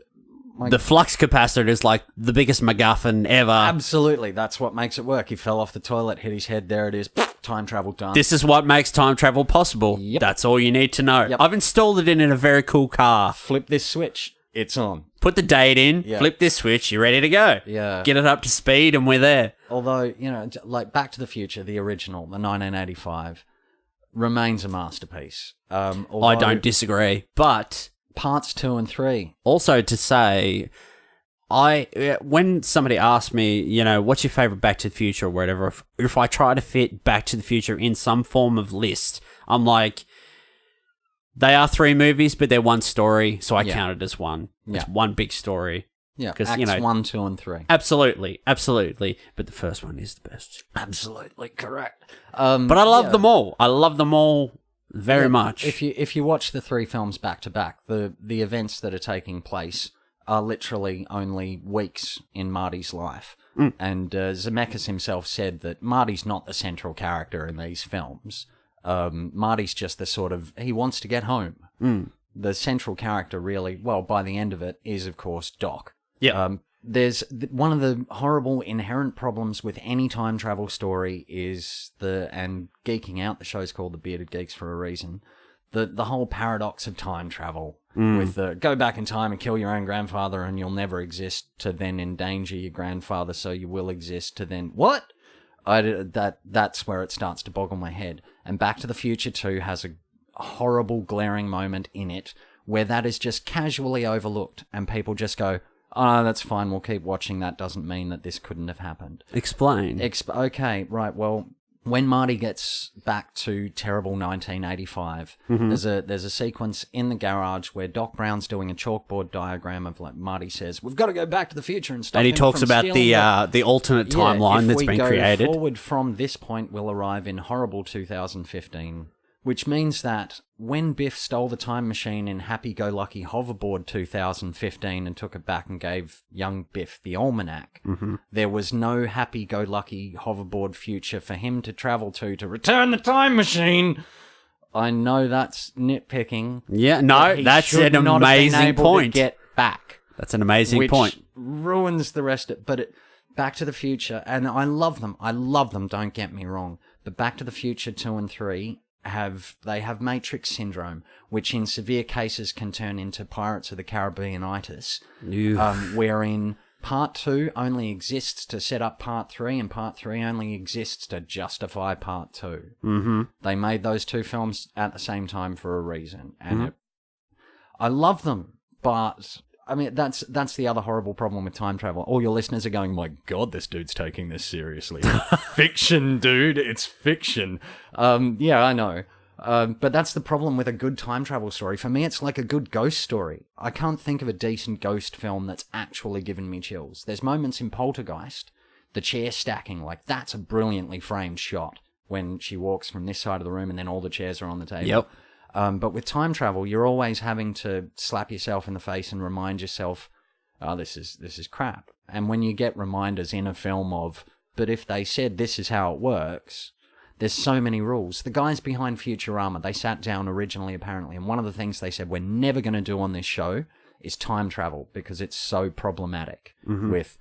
The flux capacitor is like the biggest MacGuffin ever. Absolutely. That's what makes it work. He fell off the toilet, hit his head. There it is. Time travel done. This is what makes time travel possible. Yep. That's all you need to know. Yep. I've installed it in a very cool car. Flip this switch. it's on. Put the date in, flip this switch, you're ready to go. Yeah. Get it up to speed and we're there. Although, like Back to the Future, the original, the 1985, remains a masterpiece. I don't disagree. But parts 2 and 3. Also to say, when somebody asks me, what's your favorite Back to the Future or whatever, if I try to fit Back to the Future in some form of list, I'm like, they are 3 movies, but they're one story, so I count it as one. It's one big story. Yeah, Acts 1, 2, and 3. Absolutely. But the first one is the best. Absolutely correct. But I love them all. I love them all very much. If you watch the 3 films back to back, the events that are taking place are literally only weeks in Marty's life. And Zemeckis himself said that Marty's not the central character in these films. Marty's just the sort of... He wants to get home. The central character really, well, by the end of it, is, of course, Doc. Yeah. There's one of the horrible inherent problems with any time travel story is and geeking out, the show's called The Bearded Geeks for a reason, the whole paradox of time travel with the go back in time and kill your own grandfather and you'll never exist to then endanger your grandfather so you will exist to then... What? That's where it starts to boggle my head. And Back to the Future 2 has a horrible glaring moment in it where that is just casually overlooked and people just go, oh, that's fine, we'll keep watching. That doesn't mean that this couldn't have happened. Explain. Okay, right, well, when Marty gets back to terrible 1985, there's a sequence in the garage where Doc Brown's doing a chalkboard diagram of, like, Marty says, we've got to go back to the future and stop And he him talks from about stealing the alternate timeline that's been created. If we go forward from this point, we'll arrive in horrible 2015. Which means that when Biff stole the time machine in Happy-Go-Lucky Hoverboard 2015 and took it back and gave young Biff the almanac, there was no Happy-Go-Lucky Hoverboard future for him to travel to return the time machine. I know that's nitpicking. Yeah, no, that's an amazing point. To get back. That's an amazing point. Which ruins the rest of it. But Back to the Future, and I love them. Don't get me wrong. But Back to the Future 2 and 3... have Matrix syndrome, which in severe cases can turn into Pirates of the Caribbean-itis, wherein Part 2 only exists to set up Part 3, and Part 3 only exists to justify Part 2. They made those 2 films at the same time for a reason, and I love them, but... I mean, that's the other horrible problem with time travel. All your listeners are going, my God, this dude's taking this seriously. Fiction, dude. It's fiction. Yeah, I know. But that's the problem with a good time travel story. For me, it's like a good ghost story. I can't think of a decent ghost film that's actually given me chills. There's moments in Poltergeist, the chair stacking, like that's a brilliantly framed shot when she walks from this side of the room and then all the chairs are on the table. Yep. But with time travel, you're always having to slap yourself in the face and remind yourself, oh, this is crap. And when you get reminders in a film of, but if they said this is how it works, there's so many rules. The guys behind Futurama, they sat down originally, apparently, and one of the things they said we're never going to do on this show is time travel because it's so problematic with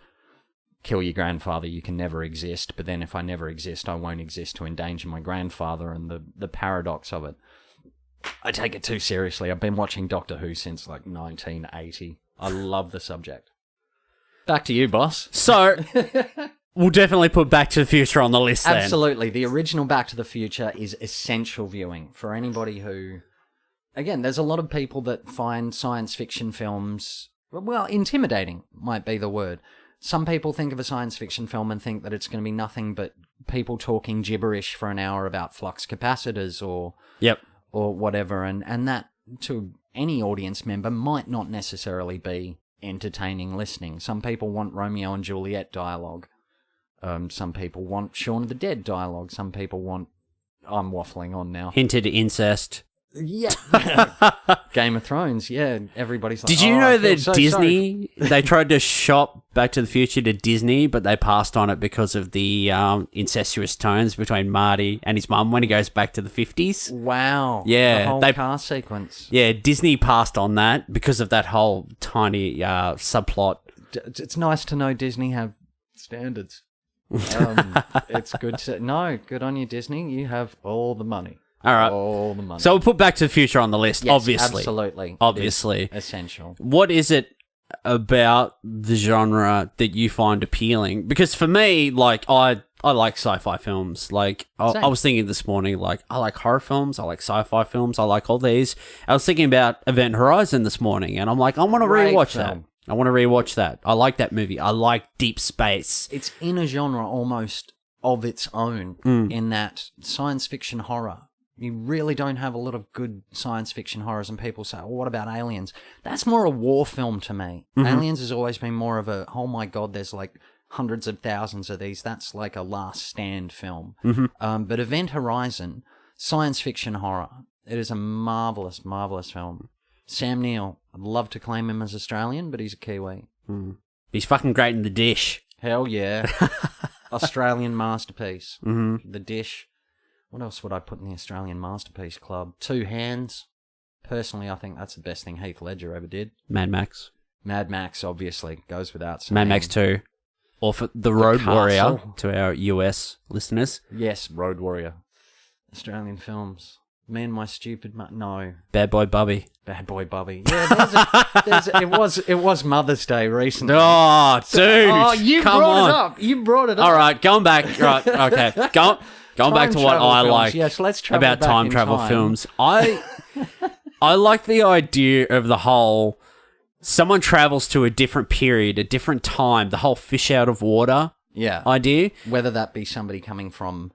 kill your grandfather, you can never exist, but then if I never exist, I won't exist to endanger my grandfather and the paradox of it. I take it too seriously. I've been watching Doctor Who since like 1980. I love the subject. Back to you, boss. So, we'll definitely put Back to the Future on the list then. Absolutely. The original Back to the Future is essential viewing for anybody who... Again, there's a lot of people that find science fiction films... Well, intimidating might be the word. Some people think of a science fiction film and think that it's going to be nothing but people talking gibberish for an hour about flux capacitors or... Yep. Or whatever, and that, to any audience member, might not necessarily be entertaining listening. Some people want Romeo and Juliet dialogue. Some people want Shaun of the Dead dialogue. Some people want... I'm waffling on now. Hinted incest. Yeah. Game of Thrones, yeah. Everybody's like, did you know that Disney, they tried to shop Back to the Future to Disney, but they passed on it because of the incestuous tones between Marty and his mum when he goes back to the 50s? Wow. Yeah. The whole car sequence. Yeah, Disney passed on that because of that whole tiny subplot. It's nice to know Disney have standards. It's good to... No, good on you, Disney. You have all the money. All right. All the money. So we'll put Back to the Future on the list, Yes, obviously. absolutely. Obviously. It is essential. What is it about the genre that you find appealing? Because for me, like, I like sci-fi films. Like, I was thinking this morning, like, I like horror films, I like sci-fi films, I like all these. I was thinking about Event Horizon this morning, and I'm like, I want to Great rewatch film. that. I want to rewatch that. I like that movie. I like deep space. It's in a genre almost of its own in that science fiction horror. You really don't have a lot of good science fiction horrors, and people say, well, what about Aliens? That's more a war film to me. Aliens has always been more of a, oh my God, there's like hundreds of thousands of these. That's like a last stand film. But Event Horizon, science fiction horror, it is a marvellous, marvellous film. Sam Neill, I'd love to claim him as Australian, but he's a Kiwi. He's fucking great in The Dish. Hell yeah. Australian masterpiece. The Dish. What else would I put in the Australian Masterpiece Club? Two Hands. Personally, I think that's the best thing Heath Ledger ever did. Mad Max. Mad Max, obviously, goes without saying. Mad Max 2. Or for The Road Warrior, Castle. to our US listeners. Yes, Road Warrior. Australian films. Me and My Stupid... No. Bad Boy Bubby. Bad Boy Bubby. Yeah, it was Mother's Day recently. Oh, dude. Oh, you come brought on. it up. You brought it up. All right, going back. Right, okay. Going back to what travel I films. like Yes, let's travel about back time in travel time. films. I like the idea of the whole someone travels to a different period, a different time, the whole fish out of water Yeah. idea. Whether that be somebody coming from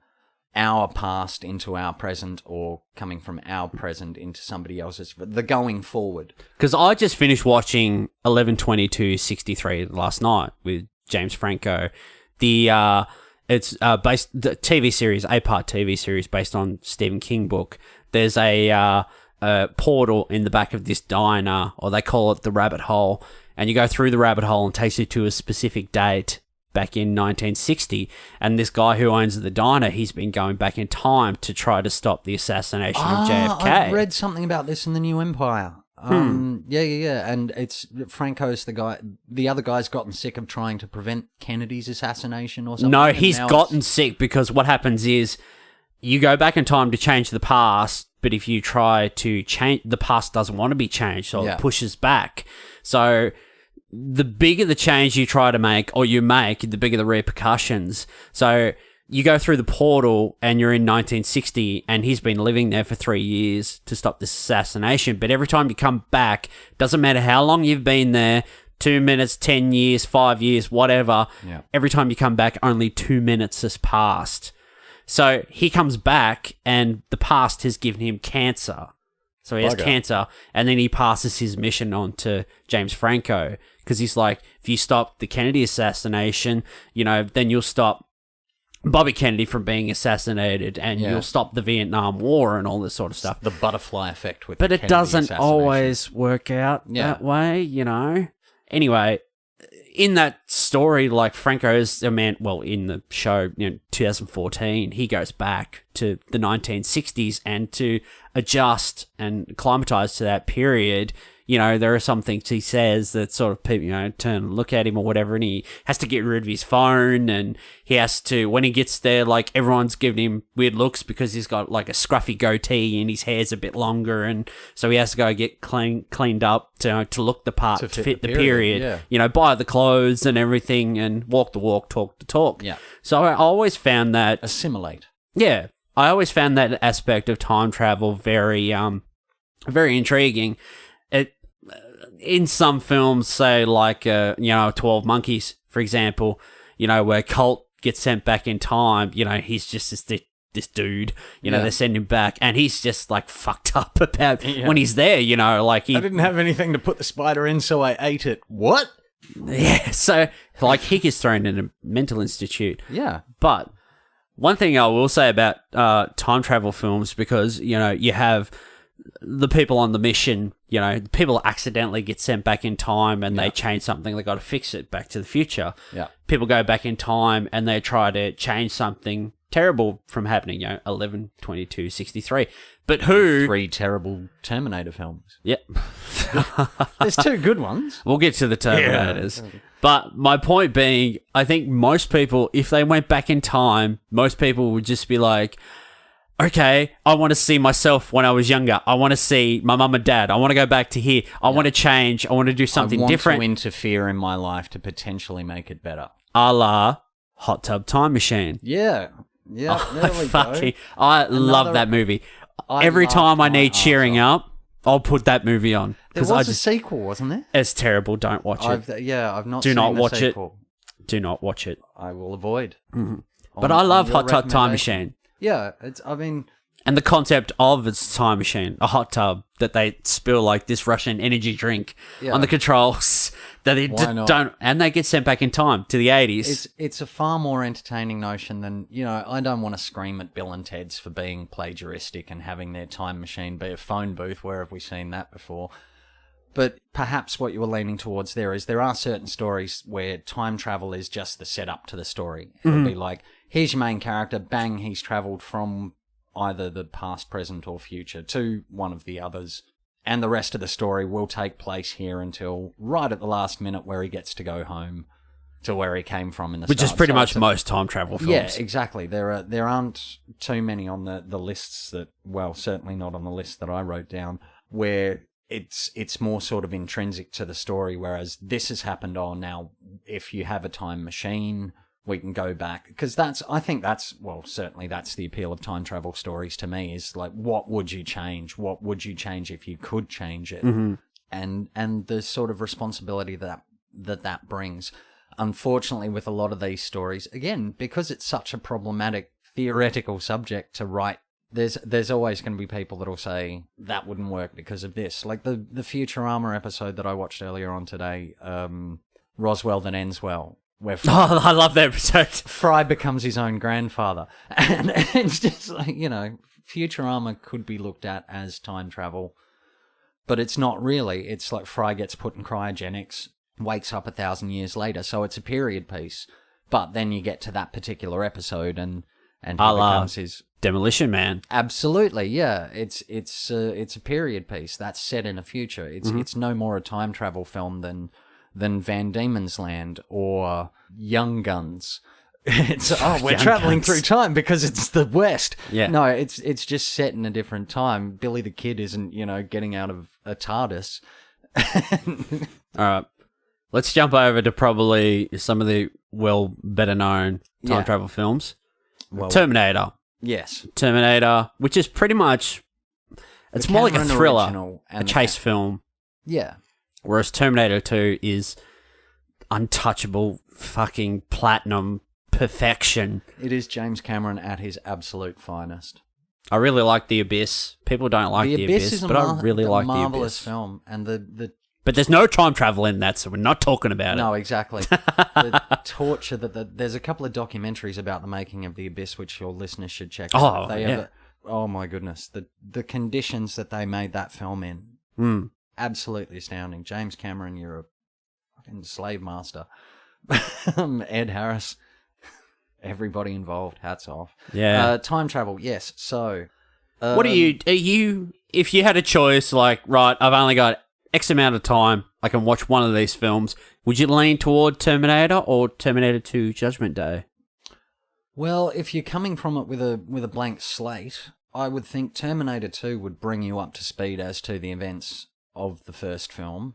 our past into our present or coming from our present into somebody else's, the going forward. Because I just finished watching 11/22/63 last night with James Franco. It's based the TV series, 8-part TV series based on Stephen King book. There's a portal in the back of this diner, or they call it the rabbit hole, and you go through the rabbit hole and it takes you to a specific date back in 1960. And this guy who owns the diner, he's been going back in time to try to stop the assassination of JFK. I read something about this in the New Empire. Yeah. And it's Franco's the guy. The other guy's gotten sick of trying to prevent Kennedy's assassination or something. No, and he's now gotten it's- sick because what happens is you go back in time to change the past, but if you try to change, the past doesn't want to be changed, so Yeah. it pushes back. So the bigger the change you try to make, or you make, the bigger the repercussions. So you go through the portal and you're in 1960 and he's been living there for 3 years to stop this assassination. But every time you come back, doesn't matter how long you've been there, 2 minutes, 10 years, 5 years, whatever. Yeah. Every time you come back, only 2 minutes has passed. So he comes back and the past has given him cancer. So he has Bugger. cancer, and then he passes his mission on to James Franco because he's like, if you stop the Kennedy assassination, then you'll stop Bobby Kennedy from being assassinated, and Yeah. you'll stop the Vietnam War and all this sort of stuff. the butterfly effect with. But the it Kennedy doesn't assassination. always work out that way, Anyway, in that story, like Franco's a man, well, in the show, 2014, he goes back to the 1960s and to adjust and acclimatize to that period. There are some things he says that sort of people, turn and look at him or whatever, and he has to get rid of his phone, and he has to, when he gets there, like, everyone's giving him weird looks because he's got, like, a scruffy goatee and his hair's a bit longer, and so he has to go get cleaned up to look the part, to fit the period. Buy the clothes and everything, and walk the walk, talk the talk. Yeah. So I always found that... Assimilate. Yeah. I always found that aspect of time travel very, very intriguing. In some films, say like 12 Monkeys, for example, where Colt gets sent back in time, he's just this dude, they send him back, and he's just like fucked up about when he's there, like he I didn't have anything to put the spider in, so I ate it. What? Yeah, so like he gets thrown in a mental institute. Yeah. But one thing I will say about time travel films, because you have the people on the mission, people accidentally get sent back in time and they change something, they got to fix it. Back to the Future. Yeah. People go back in time and they try to change something terrible from happening, 11/22/63. But who... 3 terrible Terminator films. Yep. There's 2 good ones. We'll get to the Terminators. But my point being, I think most people, if they went back in time, most people would just be like, okay, I want to see myself when I was younger. I want to see my mum and dad. I want to go back to here. I want to change. I want to do something different. I want to interfere in my life to potentially make it better. A la Hot Tub Time Machine. Yeah. Yeah, there we go. I love that movie. Every time I need cheering up, I'll put that movie on. There was a sequel, wasn't there? It's terrible. Don't watch it. I've not Do seen not the watch sequel. it. Do not watch it. I will avoid. Mm-hmm. But I love Hot Tub Time Machine. Yeah, and the concept of its time machine, a hot tub that they spill like this Russian energy drink on the controls that they don't, and they get sent back in time to the 80s. It's a far more entertaining notion than, I don't want to scream at Bill and Ted's for being plagiaristic and having their time machine be a phone booth. Where have we seen that before? But perhaps what you were leaning towards there is there are certain stories where time travel is just the setup to the story. It'll be like, here's your main character, bang, he's travelled from either the past, present, or future to one of the others. And the rest of the story will take place here until right at the last minute where he gets to go home to where he came from in the start. Which is pretty much most time travel films. Yeah, exactly. There aren't too many on the lists that, well, certainly not on the list that I wrote down, where it's more sort of intrinsic to the story, whereas this has happened on now. If you have a time machine, we can go back, because I think that's certainly that's the appeal of time travel stories to me, is like, what would you change? What would you change if you could change it? Mm-hmm. And the sort of responsibility that brings. Unfortunately, with a lot of these stories, again, because it's such a problematic theoretical subject to write, there's always going to be people that'll say that wouldn't work because of this. Like the Futurama episode that I watched earlier on today, Roswell That Ends Well. Where I love that episode. Fry becomes his own grandfather. And it's just like, Futurama could be looked at as time travel, but it's not really. It's like Fry gets put in cryogenics, wakes up 1,000 years later, so it's a period piece. But then you get to that particular episode and he becomes his... Demolition Man. Absolutely, yeah. It's a period piece that's set in a future. It's no more a time travel film than Van Diemen's Land or Young Guns. We're traveling through time because it's the West. Yeah. No, it's just set in a different time. Billy the Kid isn't, getting out of a TARDIS. All right. Let's jump over to probably some of the better known time travel films. Well, Terminator. Yes. Terminator, which is pretty much, it's more like a thriller, a chase film. Yeah. Whereas Terminator 2 is untouchable, fucking platinum perfection. It is James Cameron at his absolute finest. I really like The Abyss. People don't like The Abyss, but I really like The Abyss. Marvelous film, and but there's no time travel in that, so we're not talking about it. No, exactly. The torture there's a couple of documentaries about the making of The Abyss, which your listeners should check out. Oh my goodness, the conditions that they made that film in. Absolutely astounding. James Cameron, you're a fucking slave master. Ed Harris, everybody involved, hats off. Yeah. Time travel, yes. So, what are you, if you had a choice, like, right, I've only got X amount of time, I can watch one of these films, would you lean toward Terminator or Terminator 2 Judgment Day? Well, if you're coming from it with a blank slate, I would think Terminator 2 would bring you up to speed as to the events of the first film.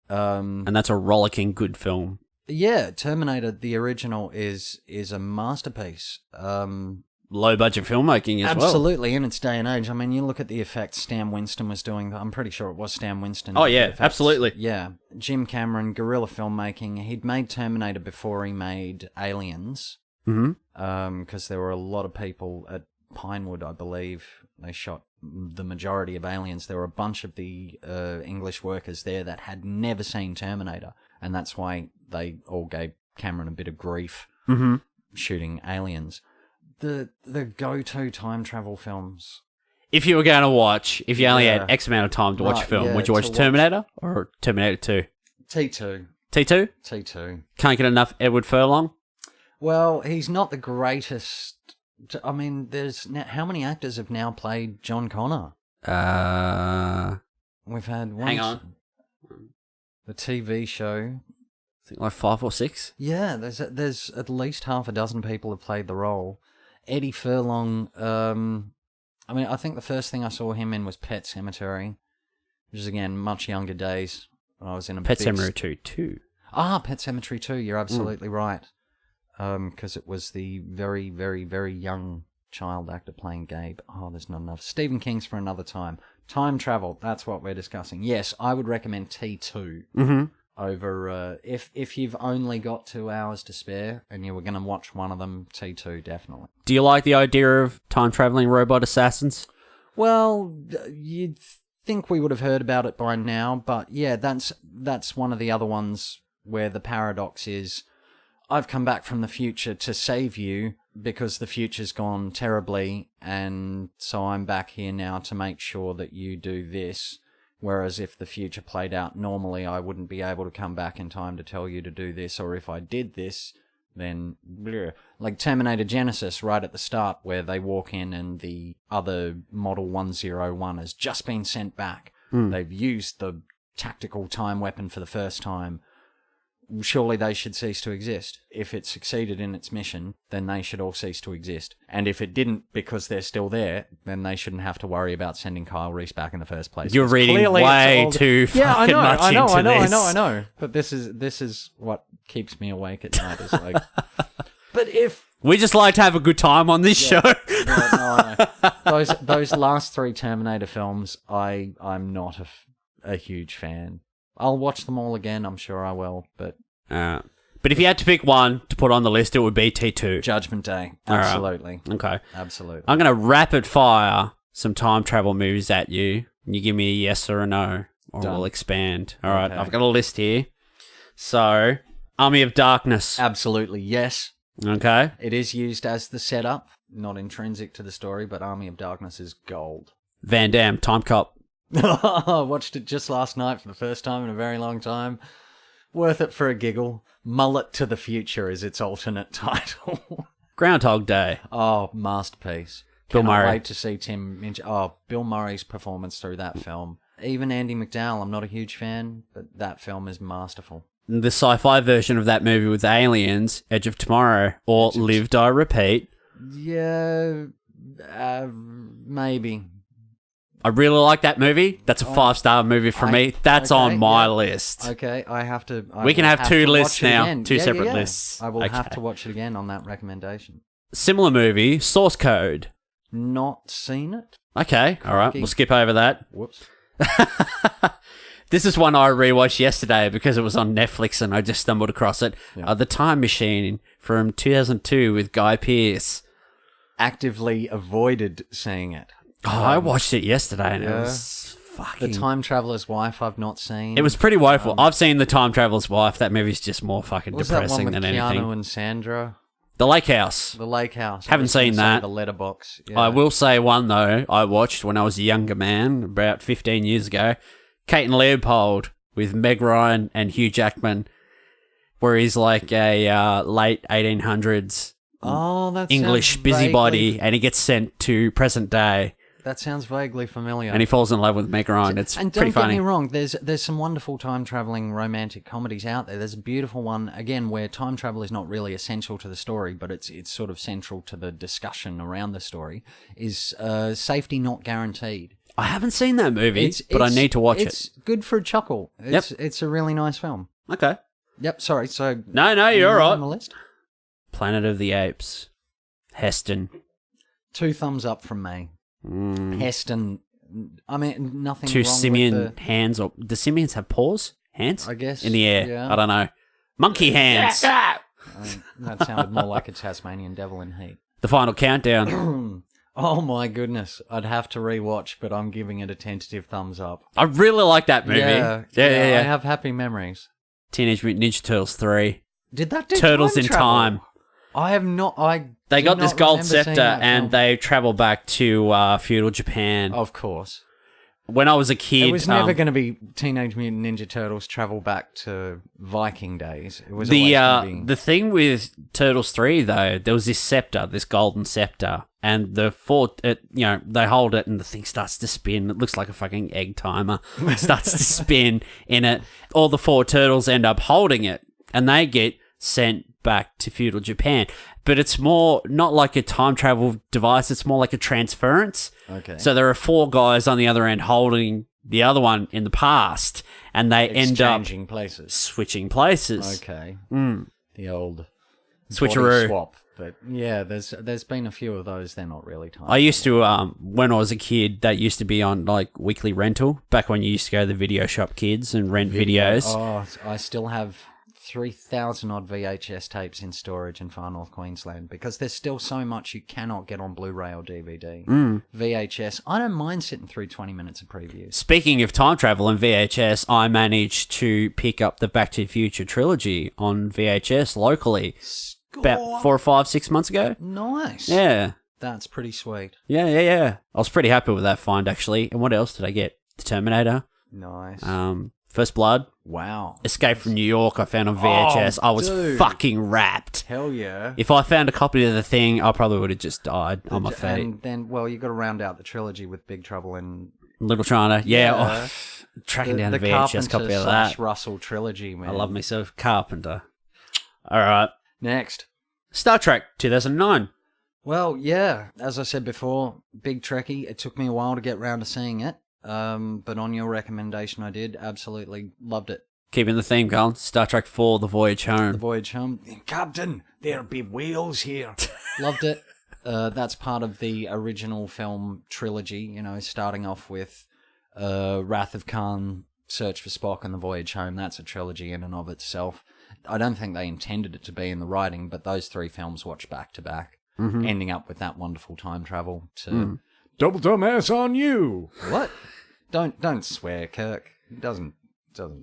And that's a rollicking good film. Yeah, Terminator, the original, is a masterpiece. Low-budget filmmaking as well. Absolutely, in its day and age. I mean, you look at the effects Stan Winston was doing. I'm pretty sure it was Stan Winston. Oh, yeah, absolutely. Yeah. Jim Cameron, guerrilla filmmaking. He'd made Terminator before he made Aliens. Mm-hmm. Because there were a lot of people at Pinewood, I believe. They shot the majority of Aliens. There were a bunch of the English workers there that had never seen Terminator. And that's why they all gave Cameron a bit of grief shooting Aliens. The go-to time travel films. If you were going to watch, if you only had X amount of time to watch a film, would you watch Terminator or Terminator 2? T2. T2? T2. Can't get enough Edward Furlong? Well, he's not the greatest. I mean, how many actors have now played John Connor? We've had one. Hang on. The TV show. I think like 5 or 6. Yeah, there's at least half a dozen people have played the role. Eddie Furlong, I mean, I think the first thing I saw him in was Pet Sematary, which is, again, much younger days. When I was in a Pet Sematary 2 too. Ah, Pet Sematary 2, you're absolutely right. Because it was the very, very, very young child actor playing Gabe. Oh, there's not enough. Stephen King's for another time. Time travel, that's what we're discussing. Yes, I would recommend T2 over... if you've only got 2 hours to spare and you were going to watch one of them, T2, definitely. Do you like the idea of time-traveling robot assassins? Well, you'd think we would have heard about it by now, but yeah, that's one of the other ones where the paradox is, I've come back from the future to save you because the future's gone terribly, and so I'm back here now to make sure that you do this. Whereas if the future played out normally, I wouldn't be able to come back in time to tell you to do this, or if I did this, then... bleh. Like Terminator Genesis right at the start, where they walk in and the other Model 101 has just been sent back. They've used the tactical time weapon for the first time. Surely they should cease to exist. If it succeeded in its mission, then they should all cease to exist. And if it didn't, because they're still there, then they shouldn't have to worry about sending Kyle Reese back in the first place. You're reading way too fucking much into this. I know. But this is what keeps me awake at night. Is like, but if we just like to have a good time on this show. I know. Those last 3 Terminator films, I'm not a huge fan. I'll watch them all again, I'm sure I will, but if you had to pick one to put on the list, it would be T2. Judgment Day. Absolutely. Right. Okay. Absolutely. I'm going to rapid fire some time travel movies at you, and you give me a yes or a no, or Done. we'll expand. All right, Okay. I've got a list here. So, Army of Darkness. Absolutely, yes. Okay. It is used as the setup, not intrinsic to the story, but Army of Darkness is gold. Van Damme, Time Cop. I watched it just last night for the first time in a very long time. Worth it for a giggle. Mullet to the Future is its alternate title. Groundhog Day. Oh, masterpiece. Bill Cannot Murray. wait to see Bill Murray's performance through that film. Even Andy McDowell, I'm not a huge fan, but that film is masterful. The sci-fi version of that movie with aliens, Edge of Tomorrow, or Live, Die, Repeat. Yeah, maybe. I really like that movie. That's a 5-star movie for me. That's on my list. Okay, I have to... We can have 2 lists now. Again. 2 Yeah, separate yeah. lists. I will have Okay. to watch it again on that recommendation. Similar movie, Source Code. Not seen it? Okay, all right. We'll skip over that. Whoops. This is one I rewatched yesterday because it was on Netflix and I just stumbled across it. Yeah. The Time Machine from 2002 with Guy Pearce. Actively avoided seeing it. Oh, I watched it yesterday and it yeah. was fucking... The Time Traveler's Wife I've not seen. It was pretty woeful. I've seen The Time Traveler's Wife. That movie's just more fucking Was that one depressing with than Keanu anything. and Sandra? The Lake House. The Lake House. Haven't I was gonna seen say that. The Letterbox. Yeah. I will say one, though, I watched when I was a younger man, about 15 years ago. Kate and Leopold with Meg Ryan and Hugh Jackman, where he's like a late 1800s Oh, that English sounds busybody, vaguely- and he gets sent to present day, That sounds vaguely familiar. and he falls in love with Meg Ryan. It's And pretty don't get funny. me wrong, there's some wonderful time traveling romantic comedies out there. There's a beautiful one again where time travel is not really essential to the story, but it's sort of central to the discussion around the story. Is Safety Not Guaranteed? I haven't seen that movie, but I need to watch It's it. good for a chuckle. It's a really nice film. Okay. Yep. Sorry. So No, you're you all on the right. list? Planet of the Apes. Heston. 2 thumbs up from me. Heston. I mean, nothing. 2 wrong simian with the, hands. Or do simians have paws? Hands? I guess. In the air. Yeah. I don't know. Monkey hands. That sounded more like a Tasmanian devil in heat. The Final Countdown. Oh my goodness. I'd have to rewatch, but I'm giving it a tentative thumbs up. I really like that movie. Yeah. I have happy memories. Teenage Mutant Ninja Turtles 3. Did that do Turtles time in travel? Time. I have not. They do got this not gold remember seeing scepter that and film. they travel back to feudal Japan. Of course. When I was a kid... It was never going to be Teenage Mutant Ninja Turtles travel back to Viking days. It was always gonna be... The thing with Turtles 3, though, there was this scepter, this golden scepter, and they hold it and the thing starts to spin. It looks like a fucking egg timer. It starts to spin in it. All the 4 turtles end up holding it, and they get sent back to feudal Japan. But it's more not like a time travel device, it's more like a transference. Okay. So there are 4 guys on the other end holding the other one in the past, and they end up Exchanging places. switching places. Okay. The old Switcheroo. body swap. But yeah, there's been a few of those. They're not really time. I used to, when I was a kid, that used to be on like weekly rental, back when you used to go to the video shop, kids, and rent videos. Oh, I still have 3,000 odd VHS tapes in storage in far north Queensland because there's still so much you cannot get on Blu-ray or DVD. VHS, I don't mind sitting through 20 minutes of previews. Speaking of time travel and VHS, I managed to pick up the Back to the Future trilogy on VHS locally about 4 or 5, 6 months ago. Nice. Yeah. That's pretty sweet. Yeah. I was pretty happy with that find, actually. And what else did I get? The Terminator. Nice. First Blood. Wow. Escape from New York I found on VHS. I was fucking wrapped. Hell yeah. If I found a copy of the thing, I probably would have just died on my feet. And then, well, you got to round out the trilogy with Big Trouble in Little China. Yeah. Yeah. Tracking down the Carpenter VHS copy of that. Russell trilogy, man. I love myself. Carpenter. All right. Next. Star Trek 2009. Well, yeah, as I said before, big Trekkie. It took me a while to get round to seeing it, but on your recommendation, I did. Absolutely loved it. Keeping the theme going. Star Trek 4, The Voyage Home. The Voyage Home. Captain, there be whales here. Loved it. That's part of the original film trilogy, you know, starting off with Wrath of Khan, Search for Spock, and The Voyage Home. That's a trilogy in and of itself. I don't think they intended it to be in the writing, but those 3 films watched back to back, ending up with that wonderful time travel to Double dumbass on you. what? Don't swear, Kirk. It doesn't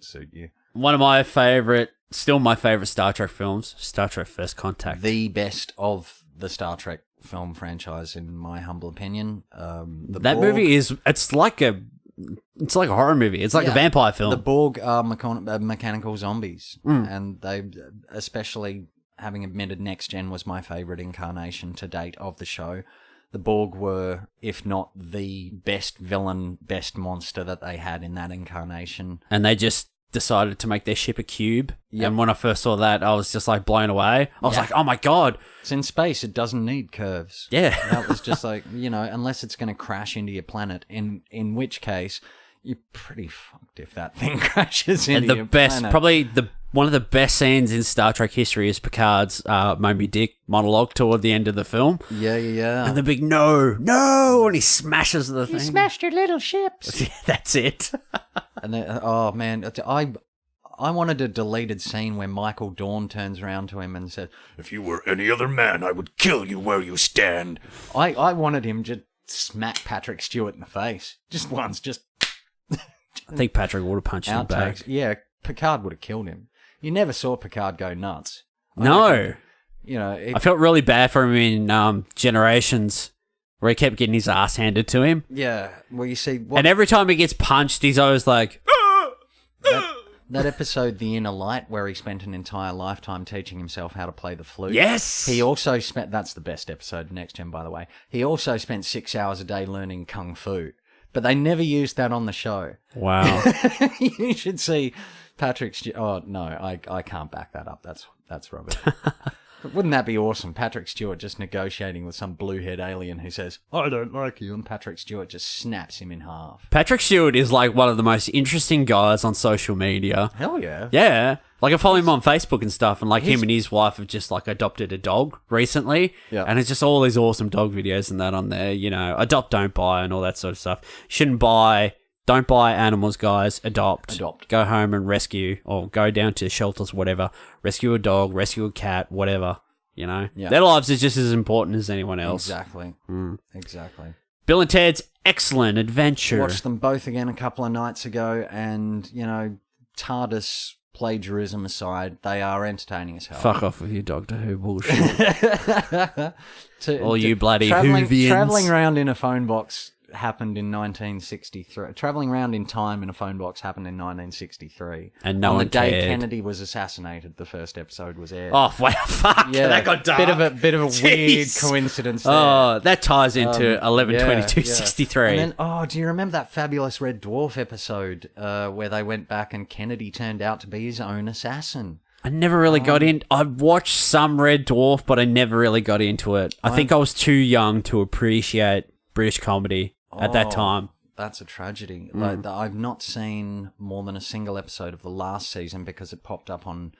suit you. One of my favourite, still my favourite Star Trek films, Star Trek First Contact. The best of the Star Trek film franchise, in my humble opinion. That movie is, it's like a horror movie. It's like a vampire film. The Borg are mechanical zombies, and they, especially having admitted Next Gen was my favourite incarnation to date of the show. The Borg were, if not the best villain, best monster that they had in that incarnation. And they just decided to make their ship a cube. Yep. And when I first saw that, I was just like blown away. I was like, oh my God. It's in space. It doesn't need curves. Yeah. That was just like, you know, unless it's going to crash into your planet, in which case you're pretty fucked if that thing crashes into your planet. Probably one of the best scenes in Star Trek history is Picard's Moby Dick monologue toward the end of the film. Yeah. And the big no, and he smashes the thing. You smashed your little ships. That's it. And then, oh man, I wanted a deleted scene where Michael Dorn turns around to him and says, If you were any other man, I would kill you where you stand. I wanted him to smack Patrick Stewart in the face. Just once, just I think Patrick would have punched him back. outtakes. Yeah, Picard would have killed him. You never saw Picard go nuts. No. You know, I felt really bad for him in Generations, where he kept getting his ass handed to him. yeah. Well, you see, And every time he gets punched, he's always like, that episode, The Inner Light, where he spent an entire lifetime teaching himself how to play the flute. yes! He also spent, that's the best episode of Next Gen, by the way. He also spent 6 hours a day learning Kung Fu. But they never used that on the show. Wow. You should see Patrick Stewart. Oh, no, I can't back that up. That's rubbish. Wouldn't that be awesome? Patrick Stewart just negotiating with some blue-haired alien who says, I don't like you, and Patrick Stewart just snaps him in half. Patrick Stewart is like one of the most interesting guys on social media. Hell yeah. Yeah. Like I follow him on Facebook and stuff, and like him and his wife have just like adopted a dog recently. Yeah. And it's just all these awesome dog videos and that on there, you know, adopt, don't buy and all that sort of stuff. Don't buy animals, guys. Adopt. Go home and rescue, or go down to shelters, whatever. Rescue a dog, rescue a cat, whatever. You know? Yeah. Their lives is just as important as anyone else. Exactly. Exactly. Bill and Ted's Excellent Adventure. Watched them both again a couple of nights ago, and, you know, TARDIS plagiarism aside, they are entertaining as hell. Fuck off with your Doctor Who bullshit. All you bloody traveling, Whovians. Traveling around in a phone box happened in 1963. Traveling around in time in a phone box happened in 1963. And no on one the day cared. Kennedy was assassinated, the first episode was aired. Oh, wow, fuck. yeah, That got dark. Bit of a weird Jeez. coincidence there. Oh, that ties into 11/22/63. And then, oh, do you remember that fabulous Red Dwarf episode where they went back and Kennedy turned out to be his own assassin? I never really got in. I watched some Red Dwarf, but I never really got into it. I think I was too young to appreciate British comedy at that time. That's a tragedy. Like, I've not seen more than a single episode of the last season because it popped up on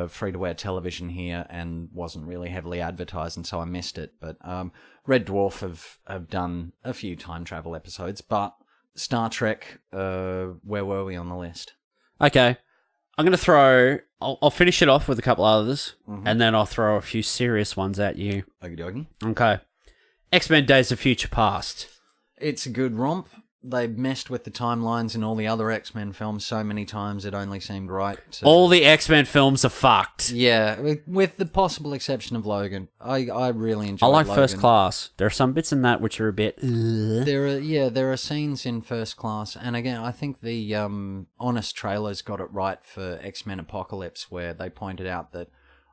free-to-air television here and wasn't really heavily advertised, and so I missed it. But Red Dwarf have done a few time travel episodes, but Star Trek, where were we on the list? Okay. I'm going to throw... I'll finish it off with a couple others, and then I'll throw a few serious ones at you. Okie dokie. Okay. X-Men Days of Future Past. It's a good romp. They messed with the timelines in all the other X-Men films so many times it only seemed right to... All the X-Men films are fucked. Yeah, with the possible exception of Logan. I really enjoyed I like Logan. First Class. There are some bits in that which are a bit... There are scenes in First Class, and again, I think the Honest trailers got it right for X-Men Apocalypse, where they pointed out that,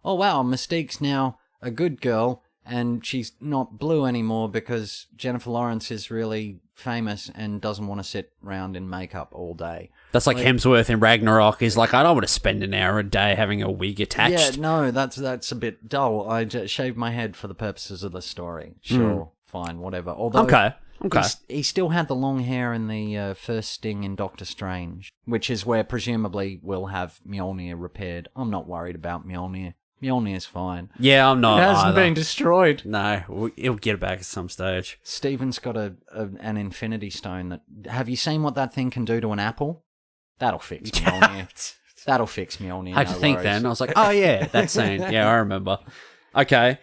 oh wow, Mystique's now a good girl, and she's not blue anymore because Jennifer Lawrence is really famous and doesn't want to sit around in makeup all day. That's like Hemsworth in Ragnarok is like, I don't want to spend an hour a day having a wig attached. Yeah, no, that's a bit dull. I just shaved my head for the purposes of the story. Sure, fine, whatever. Although Okay. he still had the long hair in the first sting in Doctor Strange, which is where presumably we'll have Mjolnir repaired. I'm not worried about Mjolnir. Mjolnir's fine. Yeah, I'm not. It hasn't either. been destroyed. No, he'll get it back at some stage. Steven's got an Infinity Stone that... Have you seen what that thing can do to an apple? That'll fix Mjolnir. That'll fix Mjolnir. I had to think then. I was like, oh yeah, that scene. Yeah, I remember. Okay.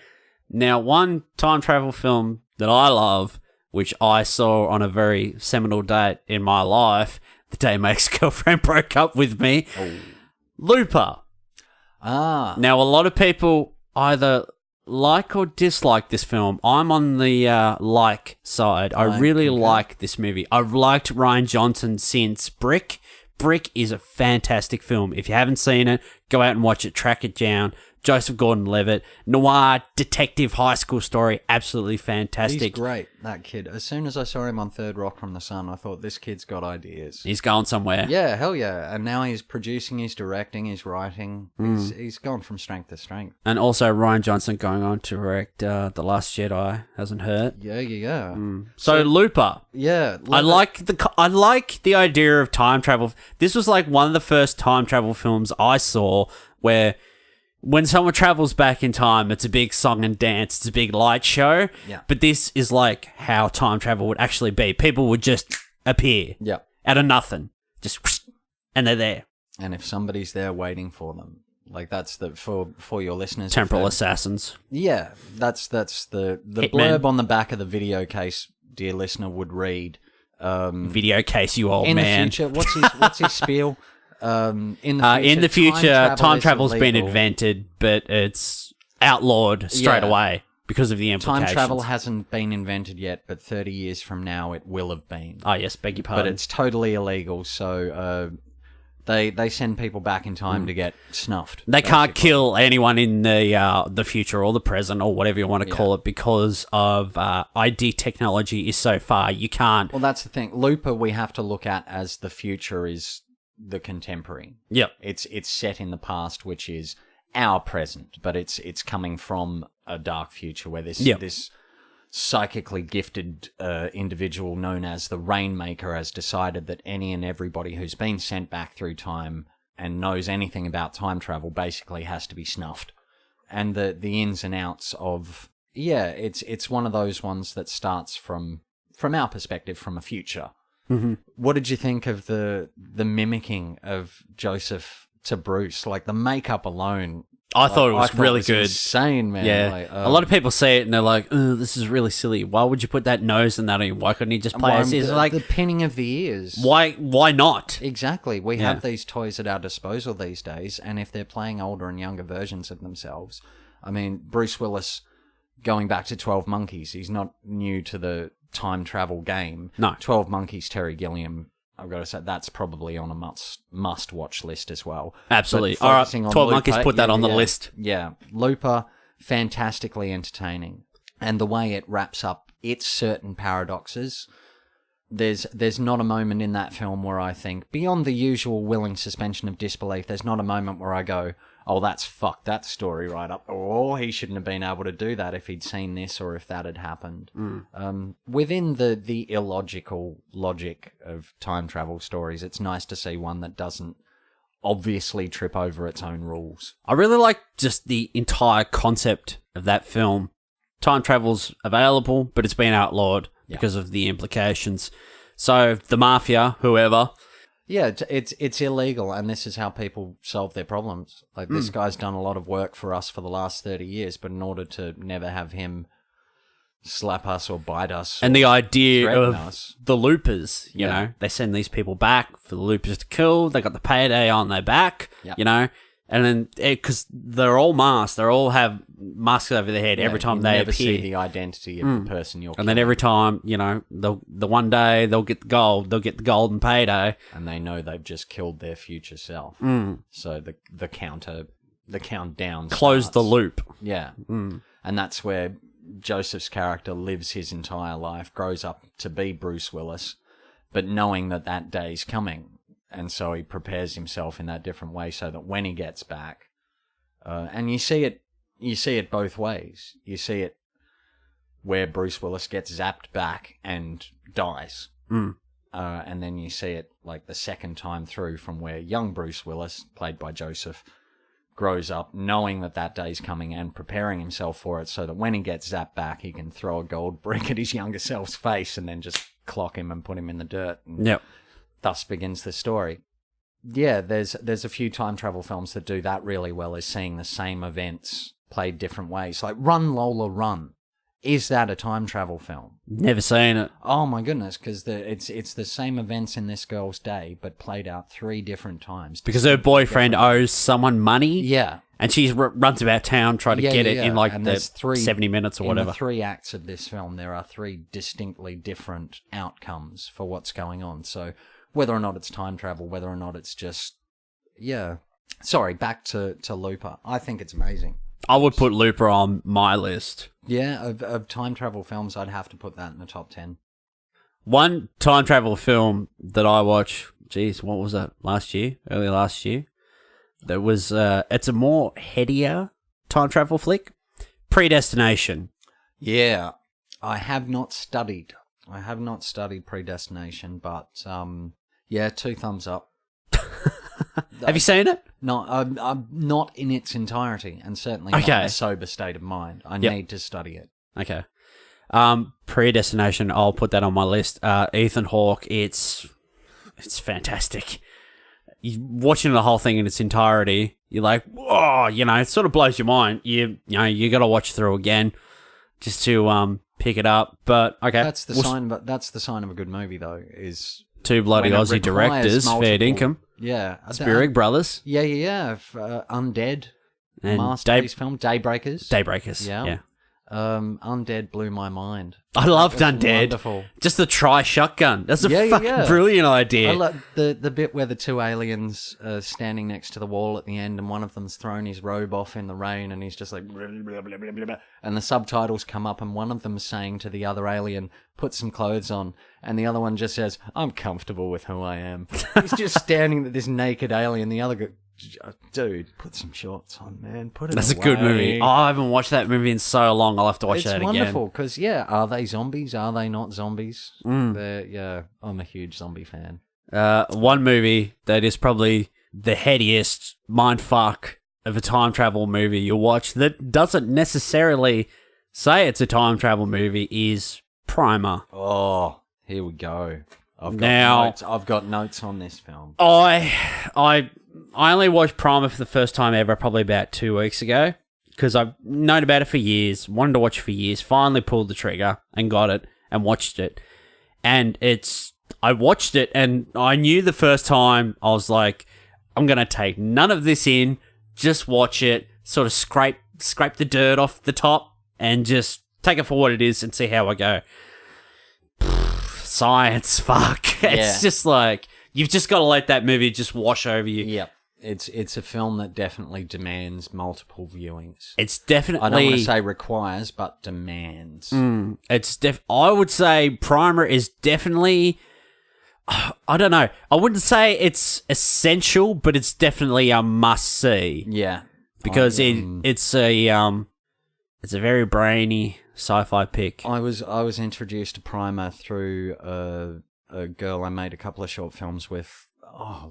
Now, one time travel film that I love, which I saw on a very seminal date in my life, the day my ex-girlfriend broke up with me, Looper. Ah. Now, a lot of people either like or dislike this film. I'm on the like side. I really like this movie. I've liked Rian Johnson since Brick. Brick is a fantastic film. If you haven't seen it, go out and watch it, track it down. Joseph Gordon-Levitt, noir, detective, high school story, absolutely fantastic. He's great, that kid. As soon as I saw him on Third Rock from the Sun, I thought, this kid's got ideas. He's going somewhere. Yeah, hell yeah. And now he's producing, he's directing, he's writing. He's gone from strength to strength. And also Rian Johnson going on to direct The Last Jedi, hasn't hurt. Yeah. So Looper. Yeah. I like the idea of time travel. This was like one of the first time travel films I saw where when someone travels back in time, it's a big song and dance, it's a big light show. Yeah. But this is like how time travel would actually be. People would just appear out of nothing, just and they're there. And if somebody's there waiting for them, like that's the for your listeners, Temporal assassins. Yeah, that's the blurb on the back of the video case, dear listener, would read. Video case, you old in man. the future, what's his spiel? In the future, time travel's been illegal. invented, but it's outlawed straight away because of the implications. Time travel hasn't been invented yet, but 30 years from now it will have been. Oh yes, beg your pardon. But it's totally illegal, so they send people back in time to get snuffed. They can't kill anyone in the future or the present or whatever you want to call it because of ID technology is so far. You can't. Well, that's the thing. Looper we have to look at as the future is the contemporary. Yep. It's set in the past, which is our present, but it's coming from a dark future where this psychically gifted individual known as the Rainmaker has decided that any and everybody who's been sent back through time and knows anything about time travel basically has to be snuffed. And the ins and outs of it's one of those ones that starts from our perspective from a future. Mm-hmm. What did you think of the mimicking of Joseph to Bruce? Like the makeup alone, I thought it was really good. Insane, man. Yeah, Like, a lot of people say it and they're like, "Oh, this is really silly. Why would you put that nose and that on? Why couldn't he just play as is?" Like the pinning of the ears. Why not? Exactly. We have these toys at our disposal these days, and if they're playing older and younger versions of themselves, I mean, Bruce Willis going back to 12 Monkeys, he's not new to the time travel game. No. 12 Monkeys, Terry Gilliam, I've got to say, that's probably on a must-watch list as well. Absolutely. But All right, focusing on 12 Looper, Monkeys, put that on the list. Yeah. Looper, fantastically entertaining. And the way it wraps up its certain paradoxes, there's not a moment in that film where I think, beyond the usual willing suspension of disbelief, there's not a moment where I go, oh, that's fucked that story right up, or he shouldn't have been able to do that if he'd seen this or if that had happened. Within the illogical logic of time travel stories, it's nice to see one that doesn't obviously trip over its own rules. I really like just the entire concept of that film. Time travel's available, but it's been outlawed because of the implications. So the mafia, whoever... Yeah, it's illegal, and this is how people solve their problems. Like, this guy's done a lot of work for us for the last 30 years, but in order to never have him slap us or bite us... And the idea of us, the loopers, you know, they send these people back for the loopers to kill, they got the payday on their back, you know, and then, because they're all masked, they all have masks over their head every time they never appear. see the identity of the person you're killing. And then every time, you know, the one day they'll get the gold, they'll get the golden payday. And they know they've just killed their future self. So the countdown Close starts. the loop. Yeah. And that's where Joseph's character lives his entire life, grows up to be Bruce Willis, but knowing that day's coming. And so he prepares himself in that different way so that when he gets back, and you see it both ways. You see it where Bruce Willis gets zapped back and dies. And then you see it like the second time through from where young Bruce Willis, played by Joseph, grows up knowing that day's coming and preparing himself for it so that when he gets zapped back, he can throw a gold brick at his younger self's face and then just clock him and put him in the dirt. And thus begins the story. Yeah, there's a few time travel films that do that really well, is seeing the same events played different ways. Like Run, Lola, Run. Is that a time travel film? Never seen it. Oh my goodness, because it's the same events in this girl's day, but played out 3 different times. Because her boyfriend owes someone money? Yeah. And she runs about town trying to get it in like and the 70 minutes or whatever. In the 3 acts of this film, there are 3 distinctly different outcomes for what's going on. So whether or not it's time travel, whether or not it's just... Yeah. Sorry, back to Looper. I think it's amazing. I would put Looper on my list. Yeah, of time travel films, I'd have to put that in the top 10. One time travel film that I watched, geez, what was that? Early last year? That was, it's a more headier time travel flick. Predestination. Yeah, I have not studied Predestination, but yeah, 2 thumbs up. Have you seen it? No, I'm not in its entirety, and certainly not in a sober state of mind. I need to study it. Okay. Predestination, I'll put that on my list. Ethan Hawke, it's fantastic. You watching the whole thing in its entirety, you're like, whoa, you know, it sort of blows your mind. You got to watch through again just to pick it up. But okay, that's the sign. But that's the sign of a good movie, though. Is 2 bloody Aussie directors, fair income. Yeah, Spierig brothers. Yeah. Undead, and masterpiece film, Daybreakers. Yeah. Undead blew my mind. I loved Undead. Wonderful. Just the tri-shotgun. That's a fucking brilliant idea. I love the bit where the 2 aliens are standing next to the wall at the end, and one of them's thrown his robe off in the rain, and he's just like, blah, blah, blah, blah, blah. And the subtitles come up, and one of them's saying to the other alien, "Put some clothes on," and the other one just says, "I'm comfortable with who I am." He's just standing with this naked alien. The other guy, dude, put some shorts on, man. Put it That's away. a good movie. Oh, I haven't watched that movie in so long. I'll have to watch that again. It's wonderful because, are they zombies? Are they not zombies? I'm a huge zombie fan. One movie that is probably the headiest mindfuck of a time travel movie you'll watch that doesn't necessarily say it's a time travel movie is Primer. Oh, here we go. I've got notes on this film. I only watched Primer for the first time ever, probably about 2 weeks ago, because I've known about it for years, wanted to watch it for years, finally pulled the trigger and got it and watched it. And I watched it and I knew the first time, I was like, I'm going to take none of this in, just watch it, sort of scrape the dirt off the top and just take it for what it is and see how I go. Science, fuck. It's just like... You've just got to let that movie just wash over you. Yep. It's a film that definitely demands multiple viewings. It's definitely... I don't want to say requires, but demands. I would say Primer is definitely... I don't know. I wouldn't say it's essential, but it's definitely a must-see. Yeah. because it's a very brainy sci-fi pick. I was introduced to Primer through a girl I made a couple of short films with,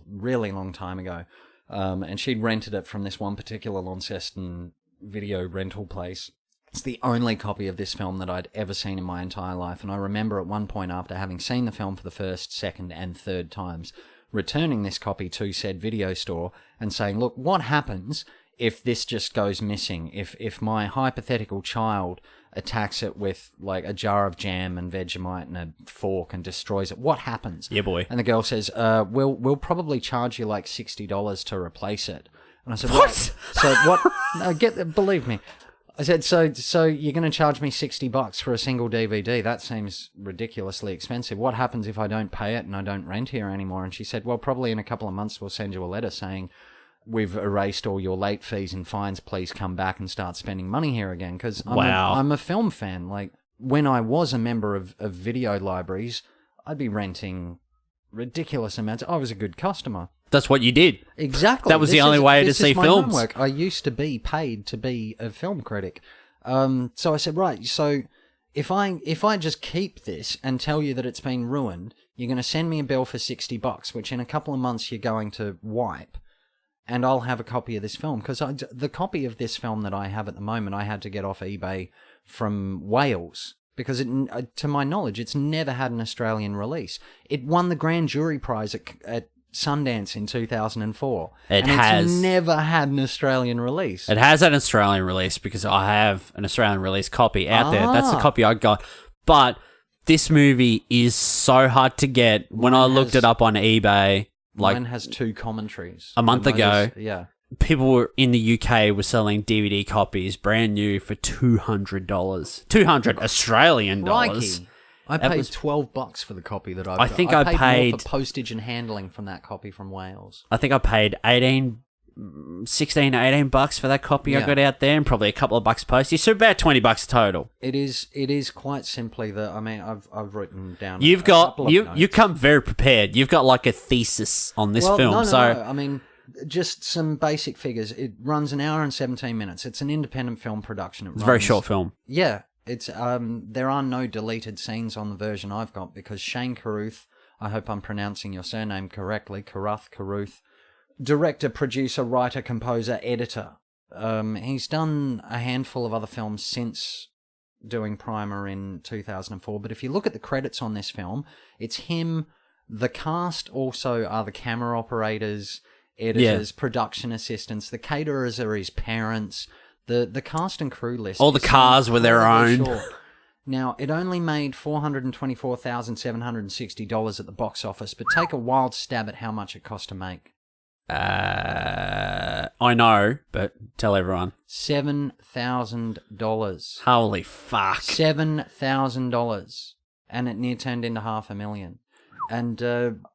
really long time ago, and she'd rented it from this one particular Launceston video rental place. It's the only copy of this film that I'd ever seen in my entire life, and I remember at one point, after having seen the film for the first, second, and third times, returning this copy to said video store and saying, look, what happens if this just goes missing? If my hypothetical child attacks it with like a jar of jam and Vegemite and a fork and destroys it, what happens? Yeah, boy. And the girl says, we'll probably charge you like $60 to replace it. And I said, What? So what? No, believe me. I said, so you're going to charge me $60 for a single DVD? That seems ridiculously expensive. What happens if I don't pay it and I don't rent here anymore? And she said, well, probably in a couple of months we'll send you a letter saying, we've erased all your late fees and fines. Please come back and start spending money here again. Because I'm a film fan. Like, when I was a member of video libraries, I'd be renting ridiculous amounts. I was a good customer. That's what you did. Exactly. That was the only way to see films. Homework. I used to be paid to be a film critic. So I said, right, so if I just keep this and tell you that it's been ruined, you're going to send me a bill for $60, which in a couple of months you're going to wipe, and I'll have a copy of this film. Because the copy of this film that I have at the moment, I had to get off eBay from Wales. Because, to my knowledge, it's never had an Australian release. It won the Grand Jury Prize at Sundance in 2004. It's never had an Australian release. It has an Australian release because I have an Australian release copy out there. That's the copy I got. But this movie is so hard to get. When I looked it up on eBay, mine has 2 commentaries. A month ago. Yeah. People were in the UK were selling DVD copies brand new for $200. 200 Australian dollars. Crikey. I paid $12 for the copy that I've got. I think I paid more for postage and handling from that copy from Wales. I think I paid $16, $18 for that copy I got out there, and probably a couple of bucks postage. So about $20 total. It is quite simply that. I mean, I've written down. You come very prepared. You've got like a thesis on this film. No. I mean, just some basic figures. It runs an hour and 17 minutes. It's an independent film production. It's a very short film. Yeah. It's there are no deleted scenes on the version I've got because Shane Carruth, I hope I'm pronouncing your surname correctly, Carruth, director, producer, writer, composer, editor. He's done a handful of other films since doing Primer in 2004, but if you look at the credits on this film, it's him. The cast also are the camera operators, editors, production assistants. The caterers are his parents. The cast and crew list. All the cars were their own. Short. Now, it only made $424,760 at the box office, but take a wild stab at how much it cost to make. I know, but tell everyone. $7,000. Holy fuck. $7,000. And it near turned into $500,000. And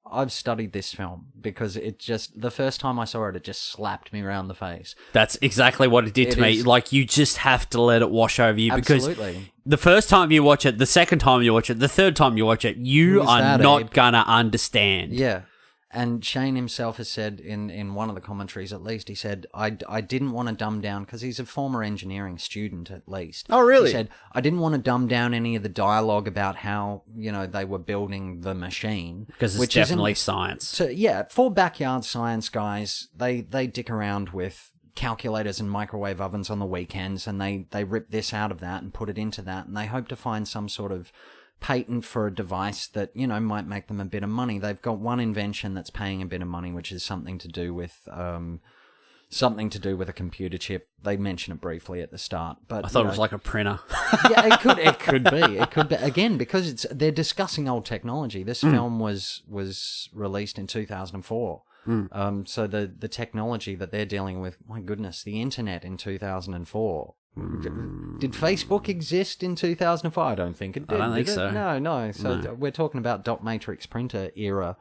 I've studied this film because the first time I saw it, it just slapped me around the face. That's exactly what it did to me. Like, you just have to let it wash over you. Absolutely. Because the first time you watch it, the second time you watch it, the third time you watch it, you are not going to understand. Yeah. And Shane himself has said in one of the commentaries, at least, he said, I didn't want to dumb down, because he's a former engineering student, at least. Oh, really? He said, I didn't want to dumb down any of the dialogue about how, they were building the machine. Because it's definitely science. So, yeah, for backyard science guys, they dick around with calculators and microwave ovens on the weekends, and they rip this out of that and put it into that, and they hope to find some sort of patent for a device that, might make them a bit of money. They've got one invention that's paying a bit of money, which is something to do with a computer chip. They mention it briefly at the start, but I thought it was like a printer. Yeah, it could be. It could be, again, because they're discussing old technology. This film was released in 2004. So the technology that they're dealing with, my goodness, the internet in 2004. Did Facebook exist in 2005? I don't think it did. I don't think so. No. So we're talking about dot matrix printer era.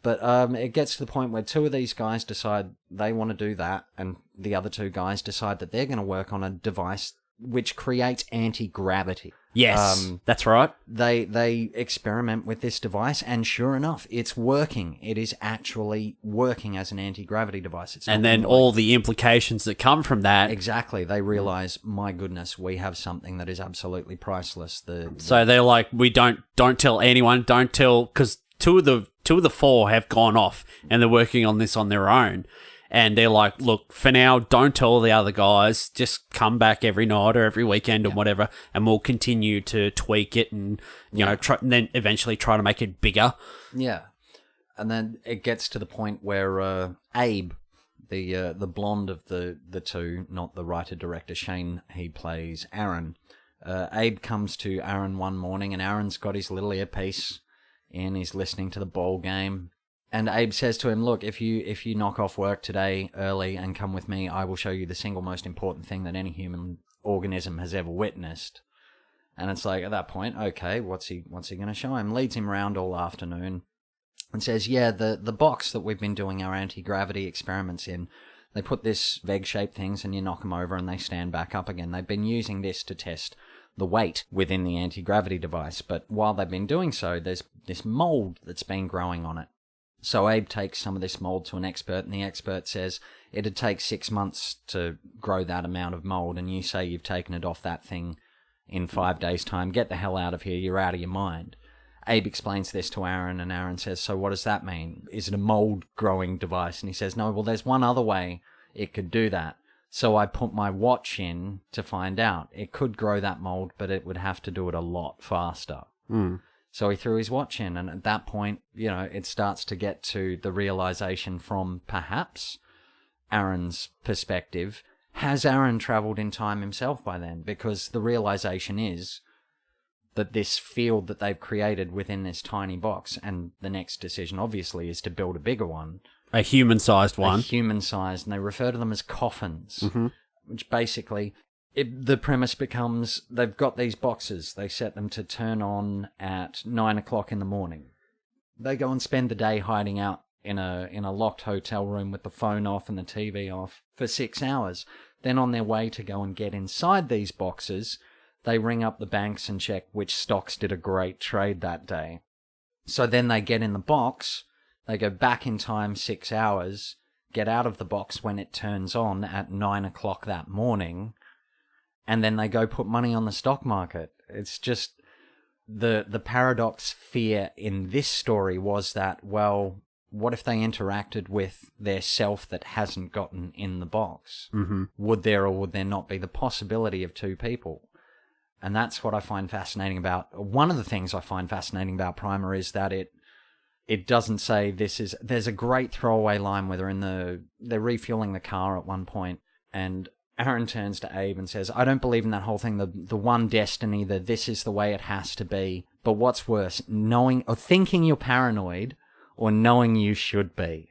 But it gets to the point where 2 of these guys decide they want to do that, and the other 2 guys decide that they're going to work on a device which creates anti-gravity. Yes, that's right. They experiment with this device, and sure enough, it's working. It is actually working as an anti-gravity device. It's And then all the implications that come from that. Exactly. They realize, my goodness, we have something that is absolutely priceless. So they're like, we don't tell anyone, because two of the four have gone off and they're working on this on their own. And they're like, look, for now, don't tell the other guys. Just come back every night or every weekend or whatever, and we'll continue to tweak it and, you know, and then eventually try to make it bigger. Yeah. And then it gets to the point where Abe, the blonde of the two, not the writer-director Shane, he plays Aaron. Abe comes to Aaron one morning, and Aaron's got his little earpiece in. He's listening to the ball game. And Abe says to him, look, if you knock off work today early and come with me, I will show you the single most important thing that any human organism has ever witnessed. And it's like, at that point, okay, what's he going to show him? Leads him around all afternoon and says, yeah, the box that we've been doing our anti-gravity experiments in, they put this egg-shaped things and you knock them over and they stand back up again. They've been using this to test the weight within the anti-gravity device. But while they've been doing so, there's this mold that's been growing on it. So Abe takes some of this mold to an expert, and the expert says it'd take 6 months to grow that amount of mold, and you say you've taken it off that thing in 5 days' time. Get the hell out of here. You're out of your mind. Abe explains this to Aaron, and Aaron says, so what does that mean? Is it a mold-growing device? And he says, no, well, there's one other way it could do that. So I put my watch in to find out. It could grow that mold, but it would have to do it a lot faster. So he threw his watch in, and at that point, you know, it starts to get to the realization from perhaps Aaron's perspective. Has Aaron travelled in time himself by then? Because the realization is that this field that they've created within this tiny box, and the next decision, obviously, is to build a bigger one. A human-sized one. A human-sized, and they refer to them as coffins, which basically... the premise becomes they've got these boxes. They set them to turn on at 9 o'clock in the morning. They go and spend the day hiding out in a locked hotel room with the phone off and the TV off for 6 hours. Then on their way to go and get inside these boxes, they ring up the banks and check which stocks did a great trade that day. So then they get in the box, they go back in time 6 hours, get out of the box when it turns on at 9 o'clock that morning, and then they go put money on the stock market. It's just the paradox fear in this story was that, well, what if they interacted with their self that hasn't gotten in the box? Would there or would there not be the possibility of two people? And that's what I find fascinating about... One of the things I find fascinating about Primer is that it doesn't say this is... There's a great throwaway line where they're refueling the car at one point, and Aaron turns to Abe and says, I don't believe in that whole thing, the one destiny, that this is the way it has to be. But what's worse, knowing or thinking you're paranoid or knowing you should be?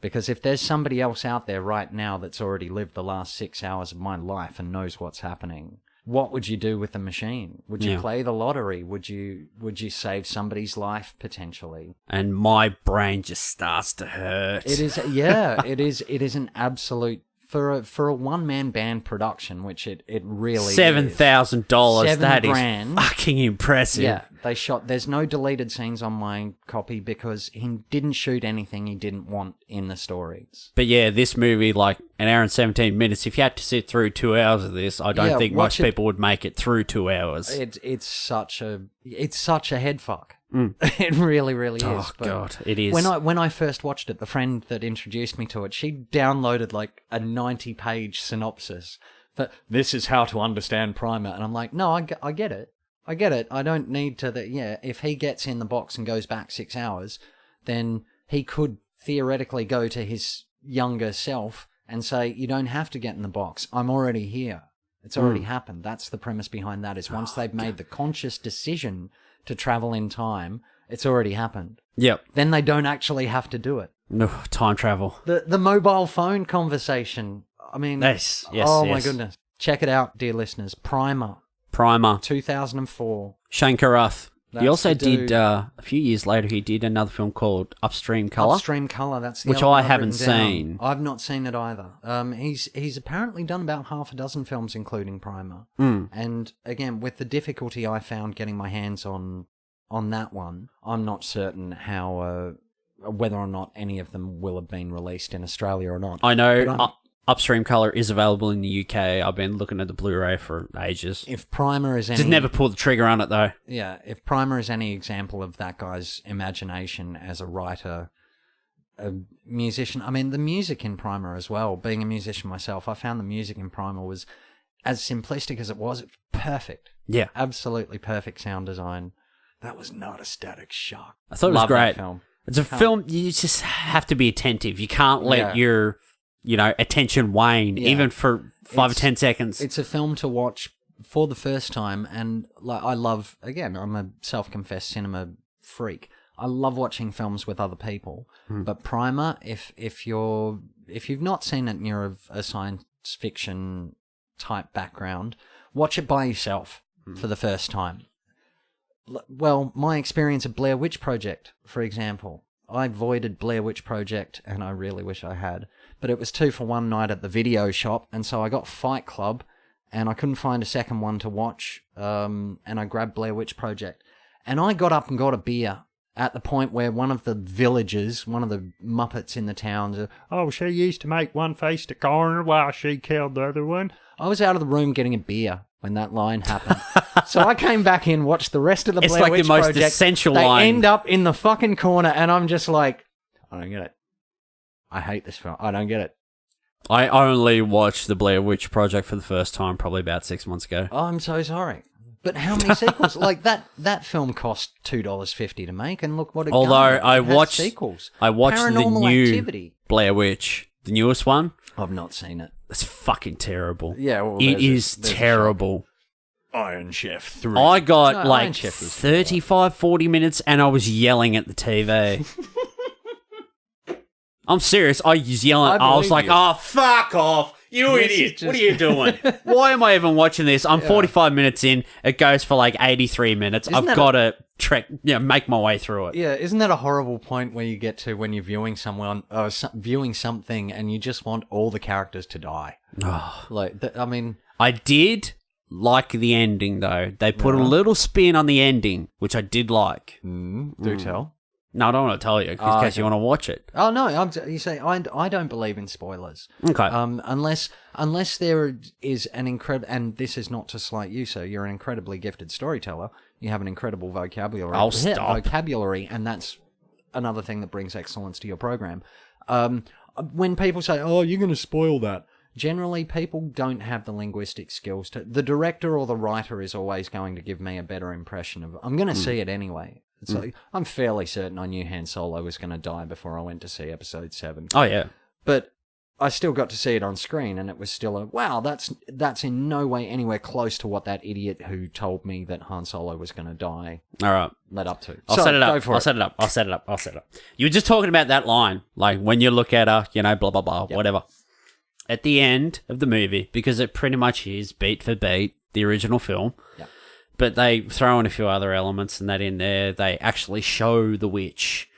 Because if there's somebody else out there right now that's already lived the last 6 hours of my life and knows what's happening, what would you do with the machine? Would you play the lottery? Would you save somebody's life potentially? And my brain just starts to hurt. It is, yeah, it is an absolute... For a one-man band production, which it really $7,000. is. That $7,000. is fucking impressive. Yeah, they shot... There's no deleted scenes on my copy because he didn't shoot anything he didn't want in the stories. But yeah, this movie, like an hour and 17 minutes, if you had to sit through 2 hours of this, I don't think most people would make it through 2 hours. It's such a head fuck. It really, really is. Oh, but God, it is. When I first watched it, the friend that introduced me to it, she downloaded like a 90-page synopsis that this is how to understand Primer. And I'm like, no, I get it. I get it. I don't need to... if he gets in the box and goes back 6 hours, then he could theoretically go to his younger self and say, you don't have to get in the box. I'm already here. It's already happened. That's the premise behind that, is once they've made the conscious decision to travel in time, it's already happened. Yep. Then they don't actually have to do it. No, time travel. The mobile phone conversation. I mean, yes, my goodness. Check it out, dear listeners. Primer. 2004. Shane Carruth. He also did, a few years later, he did another film called Upstream Colour. Upstream Colour, that's the which other one I I've haven't written down. seen. I've not seen it either. He's apparently done about half a dozen films, including Primer. And again, with the difficulty I found getting my hands on that one, I'm not certain how whether or not any of them will have been released in Australia or not. I know Upstream Colour is available in the UK. I've been looking at the Blu-ray for ages. If Primer is any... Just never pulled the trigger on it, though. Yeah, if Primer is any example of that guy's imagination as a writer, a musician... I mean, the music in Primer as well, being a musician myself, I found the music in Primer was, as simplistic as it was perfect. Yeah. Absolutely perfect sound design. That was not a Static Shock. I thought it was Love that great. film. It's a film, you just have to be attentive. You can't let your... attention wane, even for 5 or 10 seconds. It's a film to watch for the first time, and I love, again, I'm a self-confessed cinema freak. I love watching films with other people, but Primer, if you've not seen it and you're of a science fiction type background, watch it by yourself for the first time. Well, my experience of Blair Witch Project, for example, I avoided Blair Witch Project, and I really wish I had. But it was 2 for 1 night at the video shop, and so I got Fight Club, and I couldn't find a second one to watch, and I grabbed Blair Witch Project. And I got up and got a beer at the point where one of the villagers, one of the Muppets in the town, she used to make one face to corner while she killed the other one. I was out of the room getting a beer when that line happened. So I came back in, watched the rest of the Blair Witch Project. It's like the most essential they line. They end up in the fucking corner, and I'm just like, I don't get it. I hate this film. I don't get it. I only watched the Blair Witch Project for the first time probably about 6 months ago. Oh, I'm so sorry. But how many sequels? Like that film cost $2.50 to make, and look what it got. Although I watched sequels. I watched Paranormal the new Activity. Blair Witch, the newest one. I've not seen it. It's fucking terrible. Yeah, well, it is there's terrible. Iron Chef 3. I got No, Iron like Chef is 35, 40 minutes and I was yelling at the TV. I'm serious. I was yelling. I was like, believe you. oh, fuck off. You This is idiot. just- What are you doing? Why am I even watching this? I'm 45 minutes in. It goes for like 83 minutes. Isn't I've that got to make my way through it. Yeah, isn't that a horrible point where you get to when you're viewing viewing something and you just want all the characters to die? Like, I mean... I did like the ending, though. They put a little spin on the ending, which I did like. Do tell. No, I don't want to tell you in case you want to watch it. Oh no! You say I don't believe in spoilers. Okay. Unless there is an incredible, and this is not to slight you, so you're an incredibly gifted storyteller. You have an incredible vocabulary. I'll stop. Vocabulary, and that's another thing that brings excellence to your program. When people say, "Oh, you're going to spoil that," generally people don't have the linguistic skills to. The director or the writer is always going to give me a better impression of. I'm going to see it anyway. So I'm fairly certain I knew Han Solo was going to die before I went to see Episode 7. Oh, yeah. But I still got to see it on screen, and it was still a, wow, that's in no way anywhere close to what that idiot who told me that Han Solo was going to die All right. led up to. I'll set it up. I'll set it up. You were just talking about that line, like when you look at her, blah, blah, blah, whatever. At the end of the movie, because it pretty much is beat for beat the original film, but they throw in a few other elements and that in there. They actually show the witch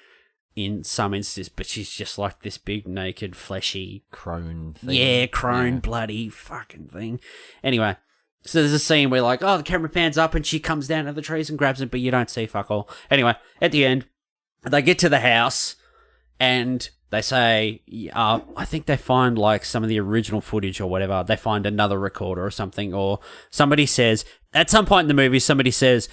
in some instances, but she's just like this big, naked, fleshy... crone thing. Yeah, crone, bloody fucking thing. Anyway, so there's a scene where like, the camera pans up and she comes down to the trees and grabs it, but you don't see fuck all. Anyway, at the end, they get to the house and they say, I think they find like some of the original footage or whatever. They find another recorder or something, or somebody says, at some point in the movie, somebody says,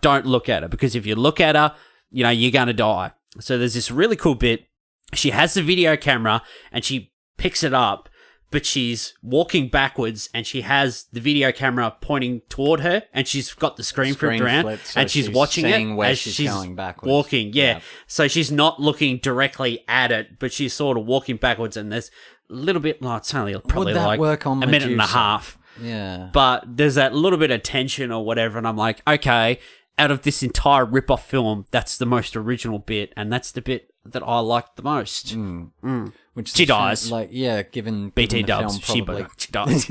don't look at her, because if you look at her, you're going to die. So there's this really cool bit. She has the video camera and she picks it up, but she's walking backwards and she has the video camera pointing toward her and she's got the screen flipped around flipped, so and she's watching it where as she's going backwards. walking. Yeah. So she's not looking directly at it, but she's sort of walking backwards, and there's a little bit, it's only probably Would that like work on a minute and a Medusa? half. Yeah. But there's that little bit of tension or whatever, and I'm like, okay, out of this entire rip-off film, that's the most original bit, and that's the bit that I liked the most. Which She dies. Given BT the dubs. film, probably. She dies.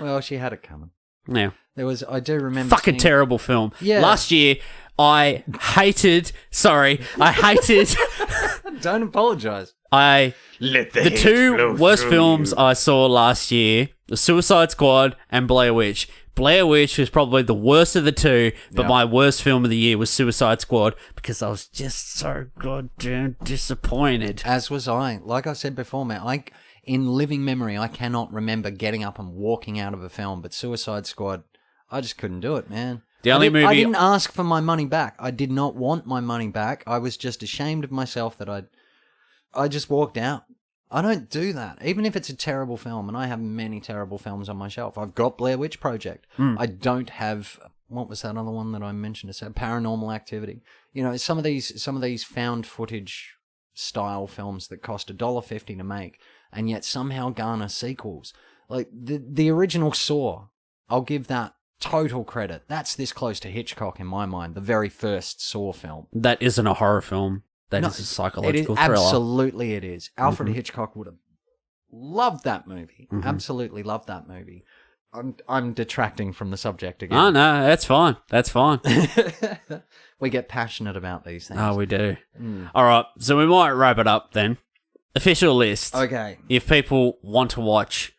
Well, she had it coming. Yeah. I do remember Fucking seeing- terrible film. Yeah. Last year, I hated. Don't apologize. Let the The hate two flow worst through films you. I saw last year: The Suicide Squad and Blair Witch. Blair Witch was probably the worst of the two, but Yeah. my worst film of the year was Suicide Squad because I was just so goddamn disappointed. As was I. Like I said before, man, in living memory, I cannot remember getting up and walking out of a film, but Suicide Squad, I just couldn't do it, man. The only movie- I didn't ask for my money back. I did not want my money back. I was just ashamed of myself that I just walked out. I don't do that, even if it's a terrible film, and I have many terrible films on my shelf. I've got Blair Witch Project. I don't have, what was that other one that I mentioned? It's Paranormal Activity. You know, some of these found footage style films that cost $1.50 to make, and yet somehow garner sequels. Like the original Saw, I'll give that total credit. That's this close to Hitchcock in my mind. The very first Saw film. That isn't a horror film. That is a psychological thriller. Absolutely, it is. Alfred Hitchcock would have loved that movie. Absolutely loved that movie. I'm detracting from the subject again. Oh, no, that's fine. That's fine. We get passionate about these things. Oh, we do. All right, so we might wrap it up then. Official list. Okay. If people want to watch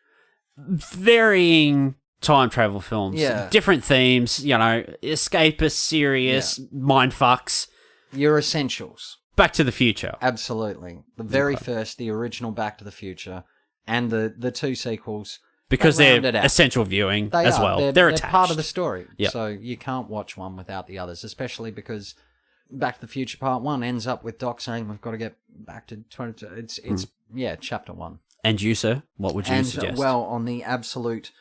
varying time travel films, Yeah. different themes, escapist, serious, mind fucks, Your essentials. Back to the Future. Absolutely. The very first, the original Back to the Future, and the two sequels. Because they they're round it out. essential viewing They as are. well. They're They're attached. part of the story. Yep. So you can't watch one without the others, especially because Back to the Future Part 1 ends up with Doc saying we've got to get back to 22. It's chapter 1. And you, sir, what would you suggest? Well, on the absolute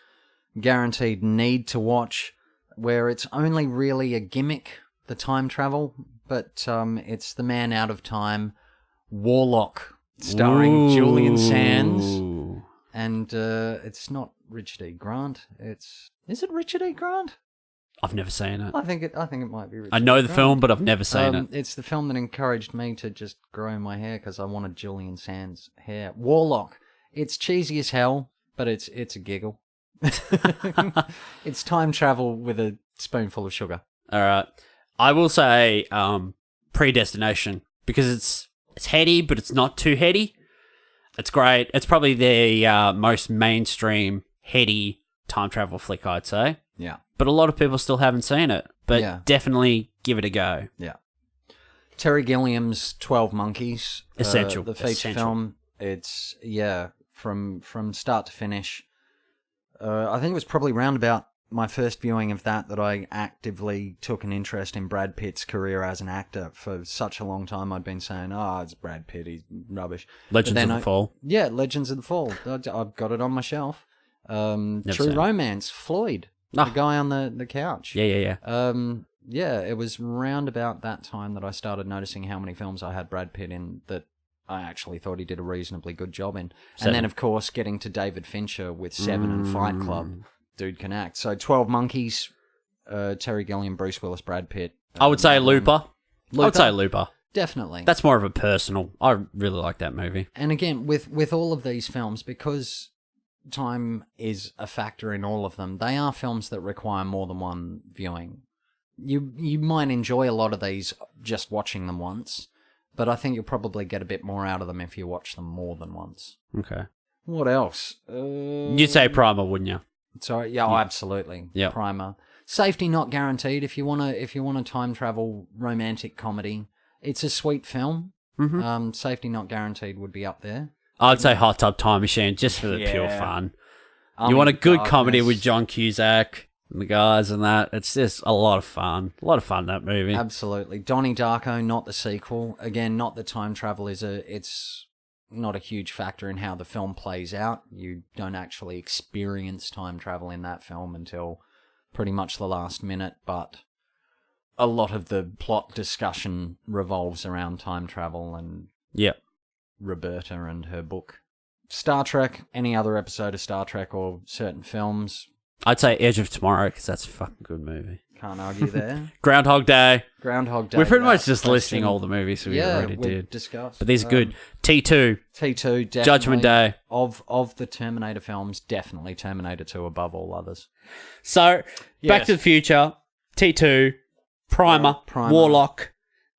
guaranteed need to watch, where it's only really a gimmick, the time travel, but it's The Man Out of Time, Warlock, starring Julian Sands. Ooh. And it's not Richard E. Grant. Is it Richard E. Grant? I've never seen it. I think it might be Richard. I know E. the Grant. film, but I've never seen it. It's the film that encouraged me to just grow my hair because I wanted Julian Sands' hair. Warlock. It's cheesy as hell, but it's a giggle. It's time travel with a spoonful of sugar. All right. I will say Predestination because it's heady, but it's not too heady. It's great. It's probably the most mainstream heady time travel flick, I'd say. Yeah. But a lot of people still haven't seen it. But Yeah. definitely give it a go. Yeah. Terry Gilliam's 12 Monkeys. Essential. The feature Essential. film. It's, from start to finish. I think it was probably round about my first viewing of that I actively took an interest in Brad Pitt's career as an actor. For such a long time, I'd been saying, it's Brad Pitt, he's rubbish. Legends of the Fall. Yeah, Legends of the Fall. I've got it on my shelf. seen True it. Romance, Floyd, Ah. the guy on the couch. Yeah. Yeah, it was round about that time that I started noticing how many films I had Brad Pitt in that I actually thought he did a reasonably good job in. Seven. And then, of course, getting to David Fincher with Seven and Fight Club. Dude can act. So 12 Monkeys, Terry Gilliam, Bruce Willis, Brad Pitt. I would say Looper. I would say Looper. Definitely. That's more of a personal. I really like that movie. And again, with all of these films, because time is a factor in all of them, they are films that require more than one viewing. You might enjoy a lot of these just watching them once, but I think you'll probably get a bit more out of them if you watch them more than once. Okay. What else? You'd say Primer, wouldn't you? Sorry, yeah, oh, absolutely. Yeah. Primer. Safety Not Guaranteed. If you want a time travel romantic comedy, it's a sweet film. Mm-hmm. Safety Not Guaranteed would be up there. I'd say Hot Tub Time Machine just for the pure Yeah. fun. Army You want a of good comedy Darkness. with John Cusack and the guys and that. It's just a lot of fun. A lot of fun, that movie. Absolutely. Donnie Darko, not the sequel. Again, not the time travel it's not a huge factor in how the film plays out. You don't actually experience time travel in that film until pretty much the last minute, but a lot of the plot discussion revolves around time travel and Yep. Roberta and her book. Star Trek, any other episode of Star Trek or certain films, I'd say Edge of Tomorrow because that's a fucking good movie. can't argue there. Groundhog Day. Groundhog Day. We're pretty much that's just listing in- all the movies we already we've did. discussed. But these are good. T2. T2, definitely. Judgment Day. Of the Terminator films, definitely Terminator 2 above all others. So, Back Yes. to the Future, T2, Primer, Primer. Warlock,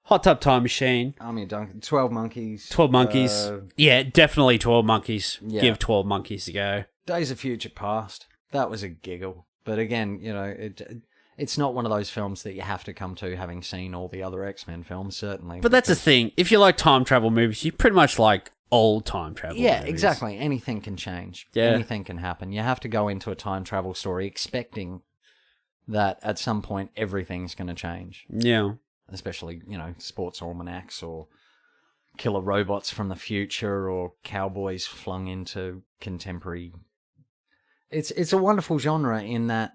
Hot Tub Time Machine, Army of Duncan, 12 Monkeys. 12 Monkeys. Yeah, definitely 12 Monkeys. Yeah. Give 12 Monkeys a go. Days of Future Past. That was a giggle. But again, you know, it's not one of those films that you have to come to having seen all the other X-Men films, certainly. But that's the thing. If you like time travel movies, you pretty much like old time travel Yeah, movies. exactly. Anything can change. Yeah. Anything can happen. You have to go into a time travel story expecting that at some point everything's going to change. Yeah. Especially, you know, sports almanacs or killer robots from the future or cowboys flung into contemporary. It's a wonderful genre in that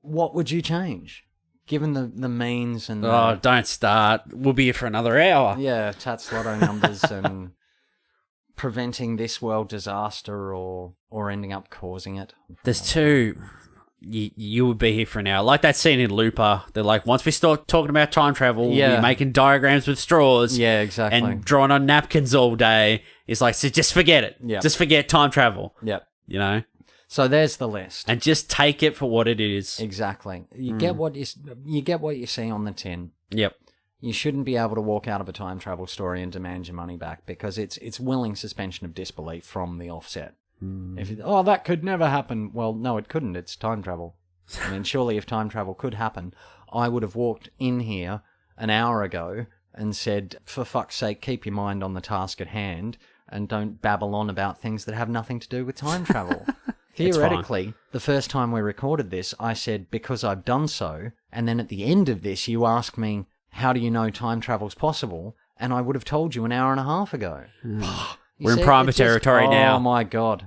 what would you change? Given the means and Oh, don't start. We'll be here for another hour. yeah, Tats Lotto numbers and preventing this world disaster or ending up causing it. There's two. You would be here for an hour. Like that scene in Looper. They're like, once we start talking about time travel, Yeah. we're making diagrams with straws. Yeah, exactly. And drawing on napkins all day. It's like, so just forget it. Yeah. Just forget time travel. Yep. You know? So there's the list. And just take it for what it is. Exactly. You get what you get what you see on the tin. Yep. You shouldn't be able to walk out of a time travel story and demand your money back because it's willing suspension of disbelief from the offset. If that could never happen. Well, no, it couldn't. It's time travel. I mean, surely if time travel could happen, I would have walked in here an hour ago and said, for fuck's sake, keep your mind on the task at hand and don't babble on about things that have nothing to do with time travel. Theoretically, the first time we recorded this, I said, because I've done so, and then at the end of this, you asked me, how do you know time travel's possible? And I would have told you an hour and a half ago. We're in prime territory now. Oh my God.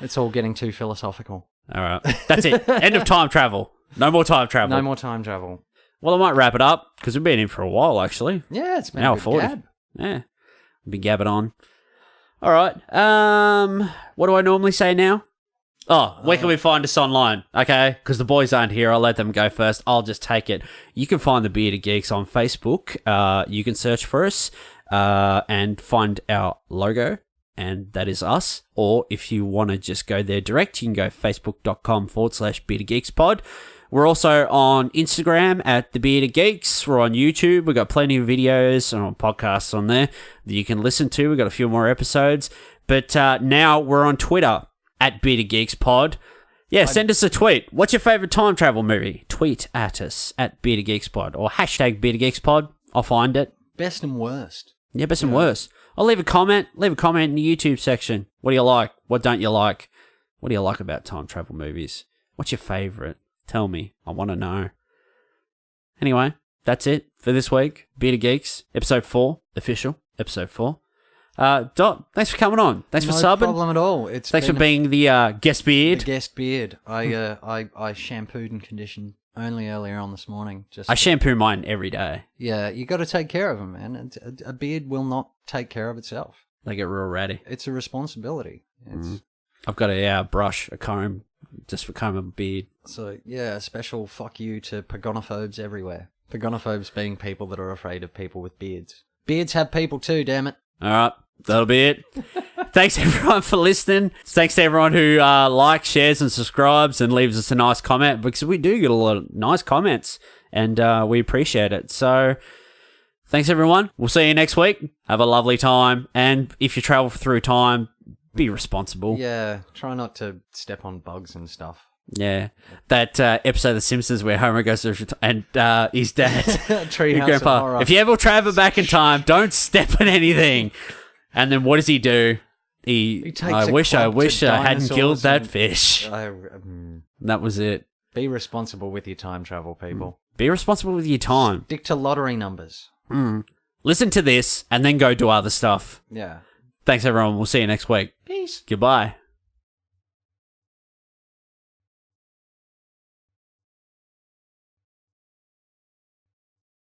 It's all getting too philosophical. All right. That's it. End of time travel. No more time travel. No more time travel. Well, I might wrap it up because we've been in for a while, actually. Yeah, it's been Hour a good 40. gab. Yeah. Be gabbing on. All right. What do I normally say now? Oh, where can we find us online? Okay, because the boys aren't here. I'll let them go first. I'll just take it. You can find the Bearded Geeks on Facebook. You can search for us and find our logo, and that is us. Or if you want to just go there direct, you can go facebook.com/Bearded Geeks Pod. We're also on Instagram at The Bearded Geeks. We're on YouTube. We've got plenty of videos and podcasts on there that you can listen to. We've got a few more episodes. But now we're on Twitter at Bearded Geeks Pod. Yeah, send us a tweet. What's your favourite time travel movie? Tweet at us at Bearded Geeks Pod or hashtag Bearded Geeks Pod. I'll find it. Best and worst. Yeah, best and worst. I'll leave a comment. Leave a comment in the YouTube section. What do you like? What don't you like? What do you like about time travel movies? What's your favourite? Tell me. I want to know. Anyway, that's it for this week. Bearded Geeks, episode 4, official, episode 4. Dot, thanks for coming on. Thanks for subbing. No problem at all. Thanks for being the guest beard. the guest beard. I shampooed and conditioned only earlier on this morning. I shampoo mine every day. Yeah, you got to take care of them, man. A beard will not take care of itself. They get real ratty. It's a responsibility. I've got a brush, a comb, just for combing my beard. So, yeah, a special fuck you to pagonophobes everywhere. Pagonophobes being people that are afraid of people with beards. Beards have people too, damn it. All right, that'll be it. Thanks everyone for listening. Thanks to everyone who likes, shares, and subscribes and leaves us a nice comment, because we do get a lot of nice comments and we appreciate it. So thanks everyone. We'll see you next week. Have a lovely time. And if you travel through time, be responsible. Yeah, try not to step on bugs and stuff. Yeah. That episode of The Simpsons where Homer goes to and his dad, Treehouse your of grandpa, Horror. if you ever travel back in time, don't step on anything. And then what does he do? He takes I a wish club to I hadn't killed dinosaurs that and- fish. That was it. Be responsible with your time travel, people. Be responsible with your time. Stick to lottery numbers. Listen to this and then go do other stuff. Yeah. Thanks everyone. We'll see you next week. Peace. Goodbye.